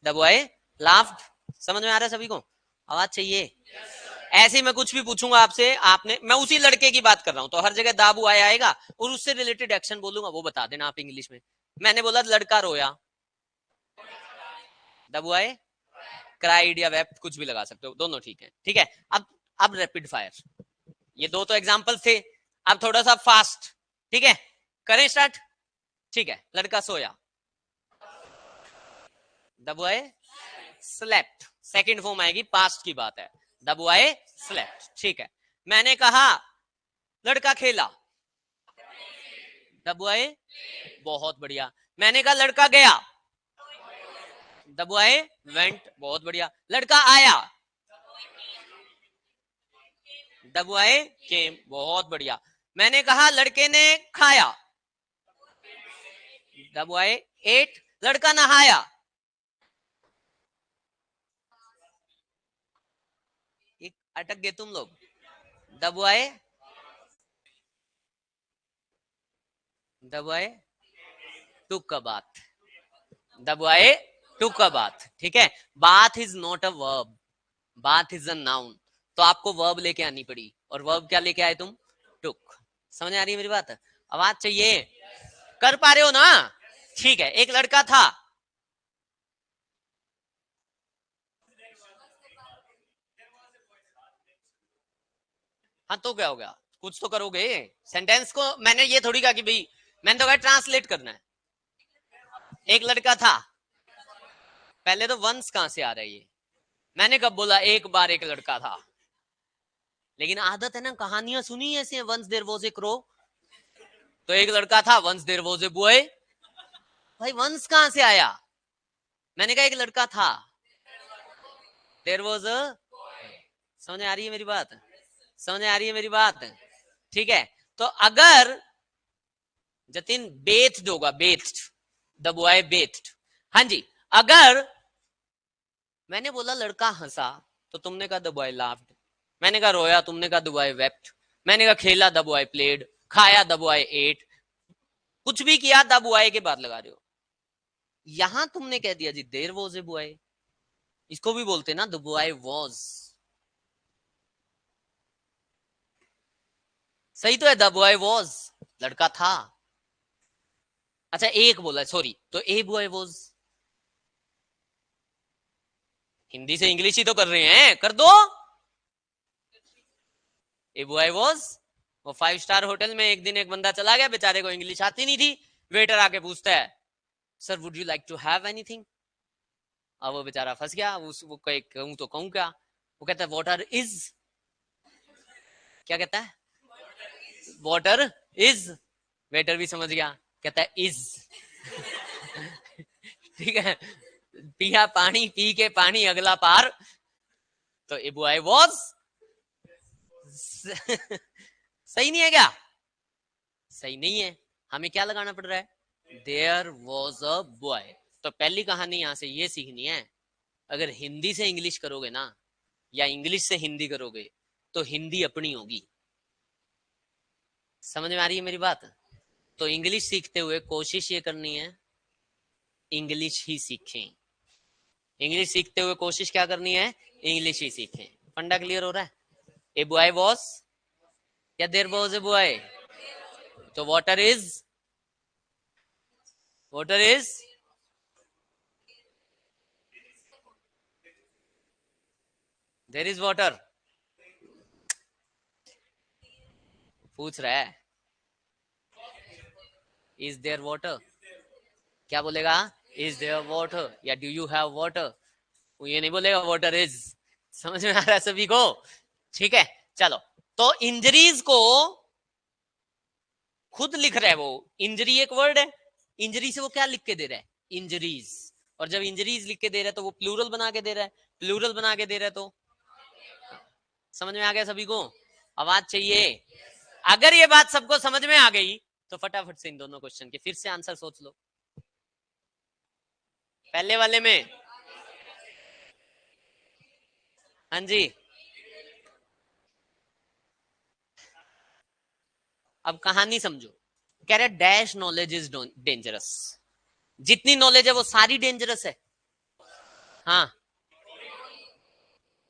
the boy laughed. समझ में आ रहा है सभी को? आवाज चाहिए। ऐसे ही मैं कुछ भी पूछूंगा आपसे, आपने, मैं उसी लड़के की बात कर रहा हूं तो हर जगह दाबू आएगा और उससे रिलेटेड एक्शन बोलूंगा, वो बता देना आप इंग्लिश में। मैंने बोला लड़का रोया, द बॉय क्राइड या वेप्ट, कुछ भी लगा सकते हो, दोनों ठीक है। ठीक है, अब रैपिड फायर, ये दो तो एग्जांपल थे, अब थोड़ा सा फास्ट। ठीक है, करें स्टार्ट? ठीक है, लड़का सोया, the boy slept, second form आएगी, पास्ट की बात है, द बॉय स्लेप्ट। ठीक है, मैंने कहा लड़का खेला, द बॉय, बहुत बढ़िया। मैंने कहा लड़का गया, द बॉय वेंट, बहुत बढ़िया। लड़का आया, द बॉय केम, बहुत बढ़िया। मैंने कहा लड़के ने खाया, द बॉय एट। लड़का नहाया, अटक गए तुम लोग, the boy, the boy took a bath, the boy took a bath. ठीक है, bath is not a verb, bath is a noun, तो आपको वर्ब लेके आनी पड़ी, और वर्ब क्या लेके आए तुम? टुक। समझ आ रही है मेरी बात? आवाज चाहिए, कर पा रहे हो ना? ठीक है, एक लड़का था, हाँ तो क्या हो गया, कुछ तो करोगे। सेंटेंस को मैंने ये थोड़ी कहा कि भाई, मैंने तो कहा ट्रांसलेट करना है। एक लड़का था, पहले तो वंस कहां से आ रहा है ये? मैंने कब बोला एक बार एक लड़का था? लेकिन आदत है ना, कहानियां सुनी ऐसे, once there was a crow, तो एक लड़का था, once there was a boy. भाई वंस कहां से आया? मैंने कहा एक लड़का था, देयर वाज अ, समझ आ रही है मेरी बात? समझ आ रही है मेरी बात? ठीक है, तो अगर जतिन बेथड होगा, बेथड, द बॉय बेथड, हाँ जी। अगर मैंने बोला लड़का हंसा, तो तुमने कहा द बॉय लाफ्ड। मैंने कहा रोया, तुमने कहा द बॉय वेप्ट। मैंने कहा खेला, द बॉय प्लेड। खाया, द बॉय एट। कुछ भी किया, द बॉय के बाद लगा रहे हो। यहां तुमने कह दिया जी देयर वॉज ए बॉय, इसको भी बोलते ना द बॉय वॉज। सही तो है, द बॉय वॉज, लड़का था। अच्छा एक बोला सॉरी, तो ए बॉय वॉज, हिंदी से इंग्लिश ही तो कर रहे हैं, कर दो। ए बॉय वॉज, वो 5 स्टार होटल में एक दिन एक बंदा चला गया, बेचारे को इंग्लिश आती नहीं थी, वेटर आके पूछता है sir would you like to have anything. अब वो बेचारा फंस गया, वो कहूं तो कहूं क्या, वो कहता है वाटर इज, क्या कहता है, वाटर इज। वेटर भी समझ गया, कहता है इज। ठीक है, पिया पानी, पी के पानी अगला पार, तो ए बॉय वॉज। सही नहीं है क्या? सही नहीं है, हमें क्या लगाना पड़ रहा है, देयर वॉज अ बॉय। तो पहली कहानी यहां से ये सीखनी है, अगर हिंदी से इंग्लिश करोगे ना, या इंग्लिश से हिंदी करोगे, तो हिंदी अपनी होगी। समझ में आ रही है मेरी बात? तो इंग्लिश सीखते हुए कोशिश ये करनी है इंग्लिश ही सीखें। इंग्लिश सीखते हुए कोशिश क्या करनी है, इंग्लिश ही सीखें। फंडा क्लियर हो रहा है? ए बॉय वॉज, या देयर वॉज ए बॉय, तो water is, water is, there is water. पूछ रहा है इज देयर वाटर, क्या बोलेगा, इज देयर वाटर या डू यू हैव वाटर, वो ये नहीं बोलेगा वाटर इज। समझ में आ रहा है सभी को? ठीक है चलो, तो इंजरीज को खुद लिख रहा है वो, इंजरी एक वर्ड है, इंजरी से वो क्या लिख के दे रहा है, इंजरीज। और जब इंजरीज लिख के दे रहा है तो वो प्लूरल बना के दे रहा है, प्लूरल बना के दे रहा है, तो समझ में आ गया सभी को? आवाज चाहिए? अगर ये बात सबको समझ में आ गई तो फटाफट से इन दोनों क्वेश्चन के फिर से आंसर सोच लो। पहले वाले में हाँ जी, अब कहानी समझो। कह रहे डैश नॉलेज इज डेंजरस, जितनी नॉलेज है वो सारी डेंजरस है। हाँ,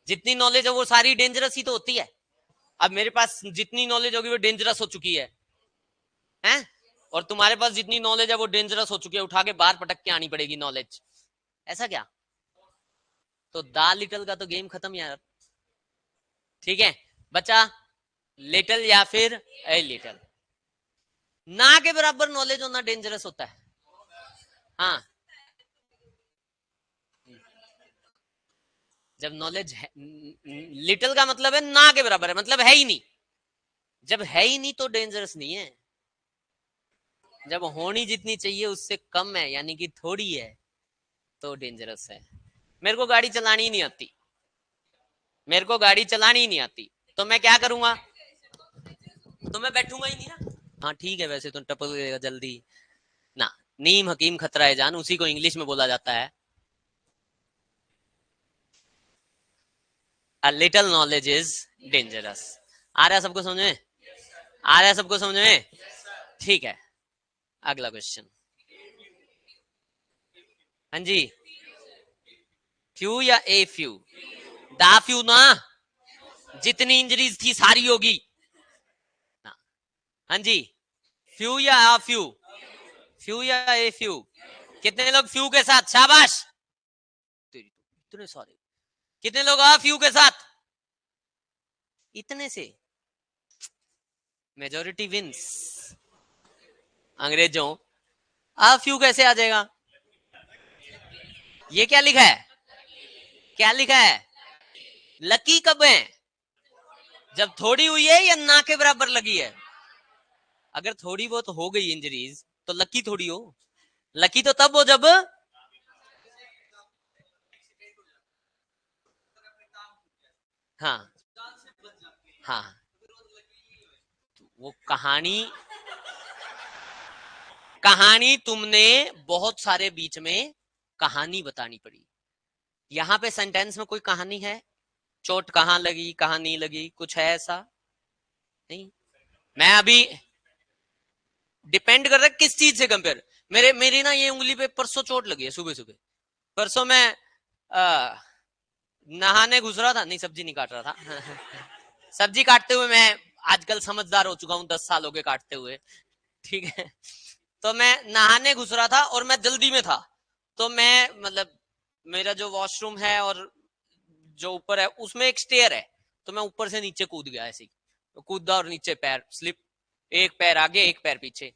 जितनी नॉलेज है वो सारी डेंजरस ही तो होती है। अब मेरे पास जितनी नॉलेज होगी वो डेंजरस हो चुकी है, हैं? और तुम्हारे पास जितनी नॉलेज है वो डेंजरस हो चुकी है, उठा के बाहर पटक के आनी पड़ेगी नॉलेज, ऐसा क्या? तो दा लिटल का तो गेम खत्म यार। ठीक है, बचा लिटल या फिर ए लिटल। ना के बराबर नॉलेज होना डेंजरस होता है। हाँ, जब नॉलेज है, लिटिल का मतलब है ना के बराबर है, मतलब है ही नहीं। जब है ही नहीं तो डेंजरस नहीं है, जब होनी जितनी चाहिए उससे कम है, यानी कि थोड़ी है, तो डेंजरस है। मेरे को गाड़ी चलानी ही नहीं आती, मेरे को गाड़ी चलानी ही नहीं आती, तो मैं क्या करूंगा, तो मैं बैठूंगा ही नहीं ना। हाँ ठीक है, वैसे तो टपक गएगा जल्दी ना। नीम हकीम खतरा है जान, उसी को इंग्लिश में बोला जाता है। A little knowledge is dangerous. आ रहा है सबको समझ में? आ रहा है सबको समझ में? ठीक है, अगला क्वेश्चन। हाँ जी, फ्यू या ए फ्यू, दा फ्यू ना, जितनी इंजरीज थी सारी होगी ना। हाँ जी, फ्यू या आ फ्यू, फ्यू या ए फ्यू, कितने लोग फ्यू के साथ, शाबाश, इतने सारे, कितने लोग आ फ्यू के साथ, इतने से मेजोरिटी विंस। अंग्रेजों, आ फ्यू कैसे आ जाएगा? ये क्या लिखा है, क्या लिखा है? लकी कब है, जब थोड़ी हुई है या ना के बराबर लगी है? अगर थोड़ी बहुत हो गई इंजरीज तो लकी थोड़ी हो, लकी तो तब हो जब, हाँ हाँ, वो कहानी, कहानी तुमने बहुत सारे बीच में कहानी बतानी पड़ी। यहां पे सेंटेंस में कोई कहानी है, चोट कहां लगी कहां नहीं लगी, कुछ है ऐसा? नहीं। मैं अभी डिपेंड कर रहा है किस चीज से कंपेयर, मेरी ना ये उंगली पे परसों चोट लगी है सुबह सुबह। परसों मैं नहाने घुस रहा था, नहीं सब्जी नहीं काट रहा था सब्जी काटते हुए मैं आजकल समझदार हो चुका हूँ, 10 साल हो गए काटते हुए, ठीक है। तो मैं नहाने घुस रहा था और मैं जल्दी में था, तो मैं मतलब मेरा जो वॉशरूम है और जो ऊपर है उसमें एक स्टेयर है, तो मैं ऊपर से नीचे कूद गया ऐसे ही, तो कूदा और नीचे पैर स्लिप, एक पैर आगे एक पैर पीछे।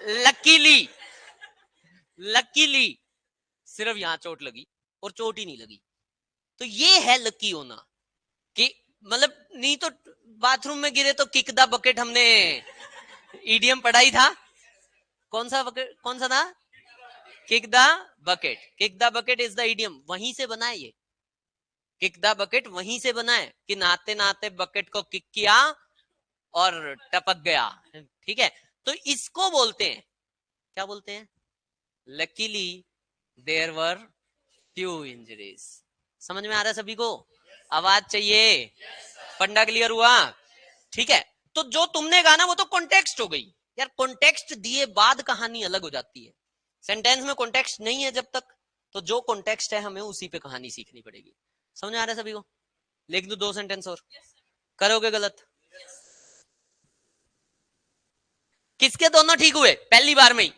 लकीली लकीली सिर्फ यहाँ चोट लगी और चोट ही नहीं लगी। तो ये है लकी होना कि मतलब नहीं तो बाथरूम में गिरे तो किक द बकेट, हमने ईडीएम पढ़ा ही था। कौन सा बकेट, कौन सा था? Kick the bucket, kick the bucket is the EDM, वहीं से बना है ये। किक द बकेट वहीं से बना है कि नहाते नहाते बकेट को किक किया और टपक गया, ठीक है। तो इसको बोलते हैं, क्या बोलते हैं? Luckily there were few injuries. समझ में आ रहा है सभी को? आवाज चाहिए? फंडा क्लियर हुआ? ठीक है। तो जो तुमने कहा ना वो तो कॉन्टेक्स्ट हो गई यार, कॉन्टेक्स्ट दिए बाद कहानी अलग हो जाती है। सेंटेंस में कॉन्टेक्स्ट नहीं है जब तक, तो जो कॉन्टेक्स्ट है हमें उसी पे कहानी सीखनी पड़ेगी। समझ में आ रहा है सभी को? लिख दो 2 सेंटेंस और, करोगे गलत? किसके दोनों ठीक हुए पहली बार में ही?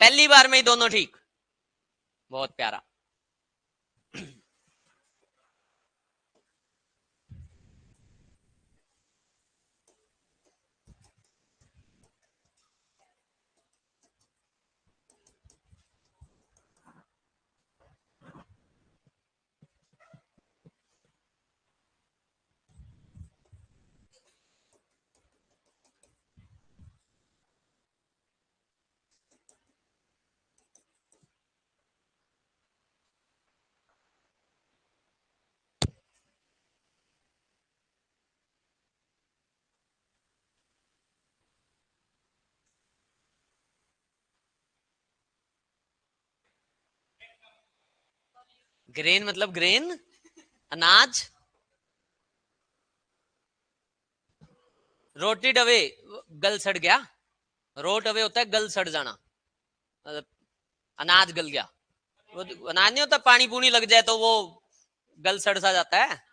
पहली बार में ही दोनों ठीक, बहुत प्यारा। ग्रेन मतलब ग्रेन, अनाज। रोटेड अवे, गल सड़ गया। रोट अवे होता है गल सड़ जाना, मतलब अनाज गल गया। वो अनाज नहीं होता, पानी पूनी लग जाए तो वो गल सड़ सा जाता है।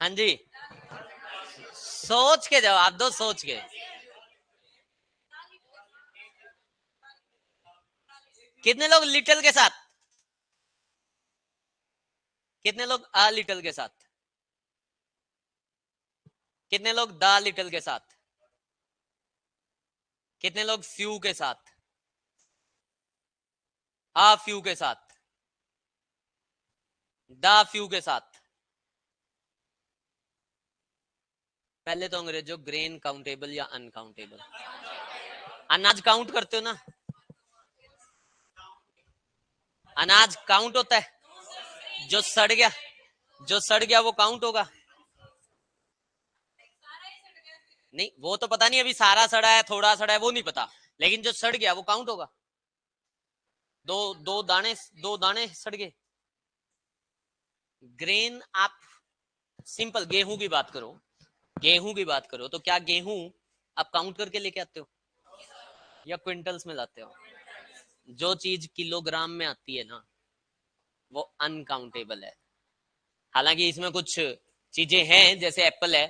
हाँ जी, सोच के जवाब दो, सोच के। कितने लोग लिटिल के साथ, कितने लोग आ लिटिल के साथ, कितने लोग द लिटिल के साथ, कितने लोग फ्यू के साथ, आ फ्यू के साथ, द फ्यू के साथ? पहले तो अंग्रेजों, ग्रेन काउंटेबल या अनकाउंटेबल? अनाज काउंट करते हो ना? अनाज काउंट होता है? जो सड़ गया, जो सड़ गया वो काउंट होगा? नहीं वो तो पता नहीं, अभी सारा सड़ा है थोड़ा सड़ा है वो नहीं पता, लेकिन जो सड़ गया वो काउंट होगा। दो दो दाने, दो दाने सड़ गए। ग्रेन आप सिंपल गेहूं की बात करो, गेहूं की बात करो तो क्या गेहूं आप काउंट करके लेके आते हो या क्विंटल्स में लाते हो? जो चीज किलोग्राम में आती है ना वो अनकाउंटेबल है। हालांकि इसमें कुछ चीजें हैं, जैसे एप्पल है,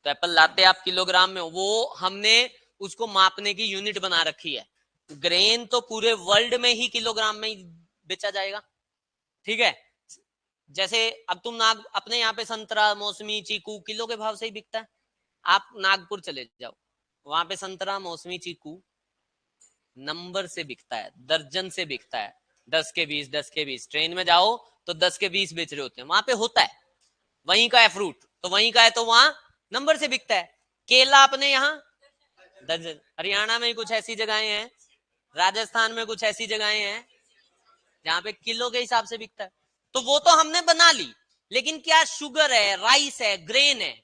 तो एप्पल लाते आप किलोग्राम में, वो हमने उसको मापने की यूनिट बना रखी है। ग्रेन तो पूरे वर्ल्ड में ही किलोग्राम में ही बेचा जाएगा, ठीक है। जैसे अब तुम नाग अपने यहाँ पे संतरा मौसमी चीकू किलो के भाव से ही बिकता है। आप नागपुर चले जाओ, वहां पे संतरा मौसमी चीकू नंबर से बिकता है, दर्जन से बिकता है, 10 के 20, 10 के 20। ट्रेन में जाओ तो 10 के 20 बेच रहे होते हैं, वहां पे होता है, वहीं का है फ्रूट तो वहीं का है, तो वहां नंबर से बिकता है। केला अपने यहाँ दर्जन, हरियाणा में ही कुछ ऐसी जगहें हैं, राजस्थान में कुछ ऐसी जगहें हैं जहां पे किलो के हिसाब से बिकता है। तो वो तो हमने बना ली, लेकिन क्या शुगर है, राइस है, ग्रेन है,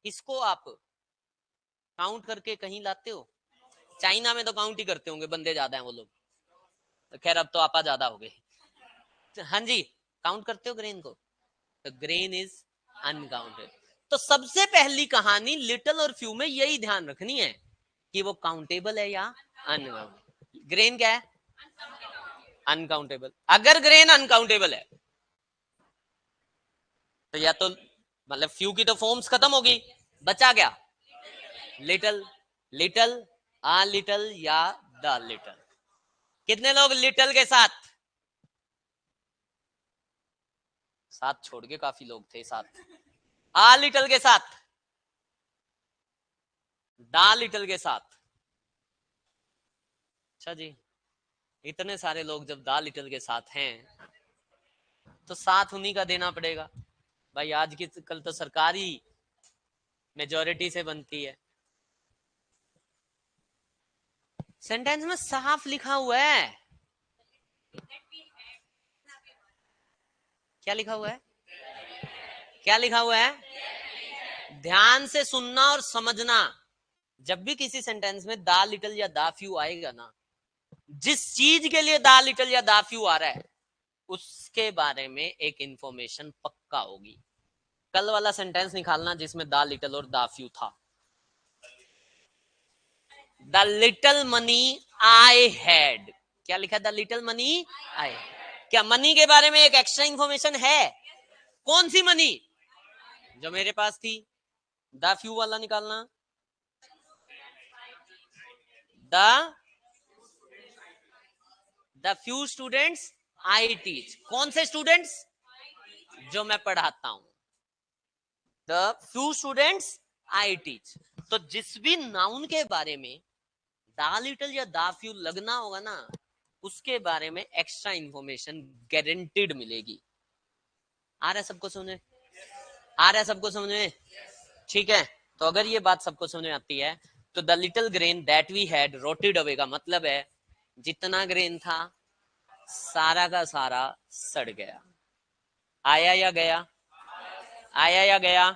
इसको आप काउंट करके कहीं लाते हो? चाइना में तो काउंट ही करते होंगे, बंदे ज्यादा हैं वो लोग, तो खैर अब तो आपा ज्यादा हो गए। हाँ जी, काउंट करते हो ग्रेन को? तो ग्रेन इज अनकाउंटेड। तो सबसे पहली कहानी लिटिल और फ्यू में यही ध्यान रखनी है कि वो काउंटेबल है या अनकाउंटेबल। ग्रेन क्या है? अनकाउंटेबल। अगर ग्रेन अनकाउंटेबल है तो या तो मतलब फ्यू की तो फॉर्म्स खत्म होगी, बचा क्या? लिटिल, लिटिल, आ लिटिल या द लिटिल। कितने लोग लिटिल के साथ? साथ छोड़ के काफी लोग थे साथ। आ लिटिल के साथ, द लिटिल के साथ। अच्छा जी, इतने सारे लोग जब द लिटिल के साथ हैं तो साथ उन्हीं का देना पड़ेगा भाई। आज की कल तो सरकारी मेजॉरिटी से बनती है। सेंटेंस में साफ लिखा हुआ है। क्या लिखा हुआ है? क्या लिखा हुआ है? ध्यान से सुनना और समझना। जब भी किसी सेंटेंस में दा लिटिल या दा फ्यू आएगा ना, जिस चीज के लिए दा लिटिल या दा फ्यू आ रहा है उसके बारे में एक इंफॉर्मेशन पक्का होगी। कल वाला सेंटेंस निकालना जिसमें दा लिटिल और दा फ्यू था। The little money I had. क्या लिखा? The little money I. क्या मनी के बारे में एक एक्स्ट्रा इंफॉर्मेशन है? कौन सी मनी? जो मेरे पास थी। द फ्यू वाला निकालना। The few students I teach. कौन से स्टूडेंट्स? जो मैं पढ़ाता हूं। The few students I teach. तो जिस भी नाउन के बारे में दा लिटिल या दा फ्यू लगना होगा ना, उसके बारे में एक्स्ट्रा इंफॉर्मेशन गारंटीड मिलेगी। आ रहा है सबको समझ में? आ रहा है सबको समझ में? ठीक है, तो अगर ये बात सबको समझ में आती है तो the little grain that we had rotted away का मतलब है जितना ग्रेन था सारा का सारा सड़ गया। आया या गया? आया या गया?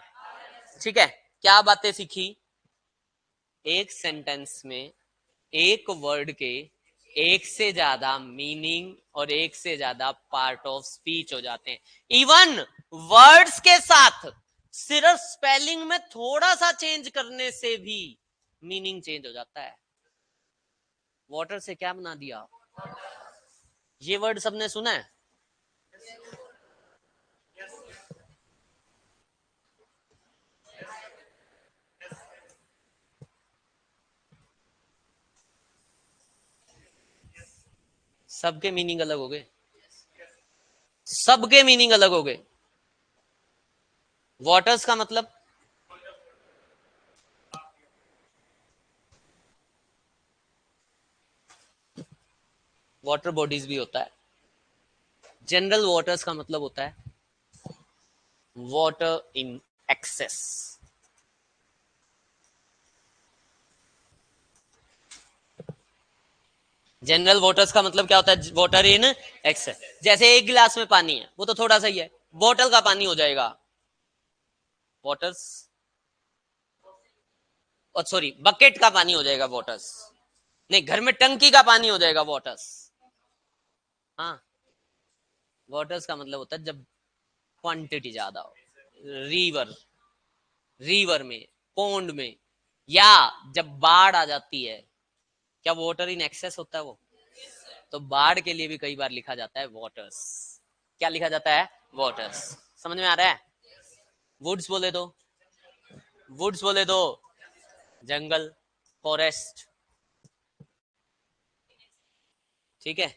ठीक है, क्या बातें सीखी? एक सेंटेंस में एक वर्ड के एक से ज्यादा मीनिंग और एक से ज्यादा पार्ट ऑफ स्पीच हो जाते हैं। इवन वर्ड्स के साथ सिर्फ स्पेलिंग में थोड़ा सा चेंज करने से भी मीनिंग चेंज हो जाता है। वाटर से क्या बना दिया? ये वर्ड सबने सुना है? सबके मीनिंग अलग हो गए। सबके मीनिंग अलग हो गए। वाटर्स का मतलब वाटर बॉडीज भी होता है। जनरल वाटर्स का मतलब होता है water in excess. General waters का मतलब क्या होता है? Water in excess. जैसे एक गिलास में पानी है, वो तो थोड़ा सा ही है, बोतल का पानी हो जाएगा वाटर्स। और सॉरी, बकेट का पानी हो जाएगा वाटर्स। नहीं, घर में टंकी का पानी हो जाएगा वाटर्स। हाँ, वाटर्स का मतलब होता है जब क्वांटिटी ज्यादा हो। रिवर, रिवर में, पोंड में, या जब बाढ़ आ जाती है, क्या वाटर इन एक्सेस होता है वो? तो बाढ़ के लिए भी कई बार लिखा जाता है वाटर्स। क्या लिखा जाता है? वाटर्स। समझ में आ रहा है? वुड्स बोले तो, वुड्स बोले तो जंगल, फॉरेस्ट। ठीक है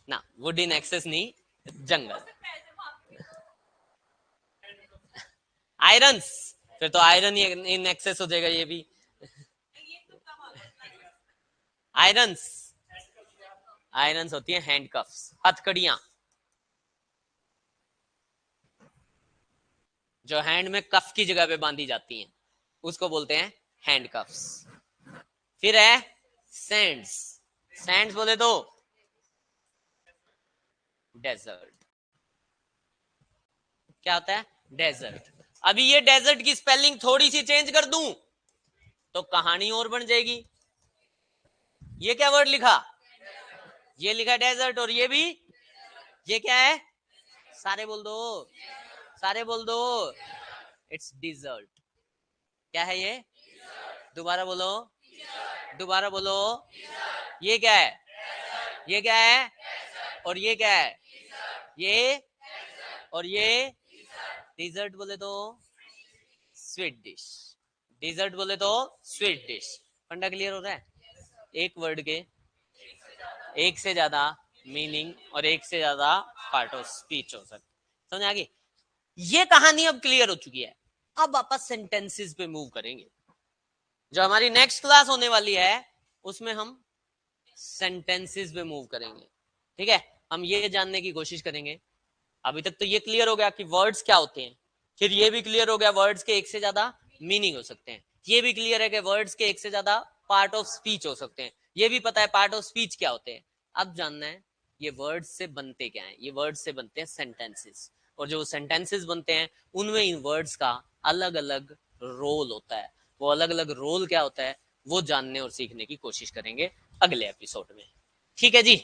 ना? वुड इन एक्सेस नहीं, जंगल। आयरन्स, फिर तो आयरन इन एक्सेस हो जाएगा ये भी। आयरन्स, आयरन्स होती है हैंडकफ्स, हथकड़ियां, जो हैंड में कफ की जगह पे बांधी जाती हैं, उसको बोलते हैं हैंडकफ्स। फिर है सैंड्स। सैंड्स बोले तो डेजर्ट। क्या होता है? डेजर्ट। अभी ये डेजर्ट की स्पेलिंग थोड़ी सी चेंज कर दूं तो कहानी और बन जाएगी। ये क्या वर्ड लिखा? ये लिखा डेजर्ट, और ये भी, ये क्या है? सारे बोल दो, सारे बोल दो। It's desert. क्या है ये? दोबारा बोलो, दोबारा बोलो। ये क्या है? ये क्या है? और ये क्या है? ये और ये डिजर्ट बोले तो स्वीट डिश। डिजर्ट बोले तो स्वीट डिश। फंडा क्लियर हो रहा है? एक वर्ड के एक से ज्यादा मीनिंग और एक से ज्यादा पार्ट ऑफ स्पीच हो सकते। समझ आ गई? ये कहानी अब क्लियर हो चुकी है। अब वापस सेंटेंसेस पे मूव करेंगे। जो हमारी नेक्स्ट क्लास होने वाली है उसमें हम सेंटेंसेस पे मूव करेंगे। ठीक है, हम ये जानने की कोशिश करेंगे। अभी तक तो ये क्लियर हो गया कि वर्ड्स क्या होते हैं, फिर ये भी क्लियर हो गया वर्ड्स के एक से ज्यादा मीनिंग हो सकते हैं, ये भी क्लियर है कि वर्ड्स के एक से ज्यादा पार्ट ऑफ स्पीच हो सकते हैं, ये भी पता है पार्ट ऑफ स्पीच क्या होते हैं। अब जानना है ये वर्ड्स से बनते क्या हैं। ये वर्ड्स से बनते हैं सेंटेंसेस, और जो सेंटेंसेस बनते हैं उनमें इन वर्ड्स का अलग अलग रोल होता है। वो अलग अलग रोल क्या होता है वो जानने और सीखने की कोशिश करेंगे अगले एपिसोड में। ठीक है जी।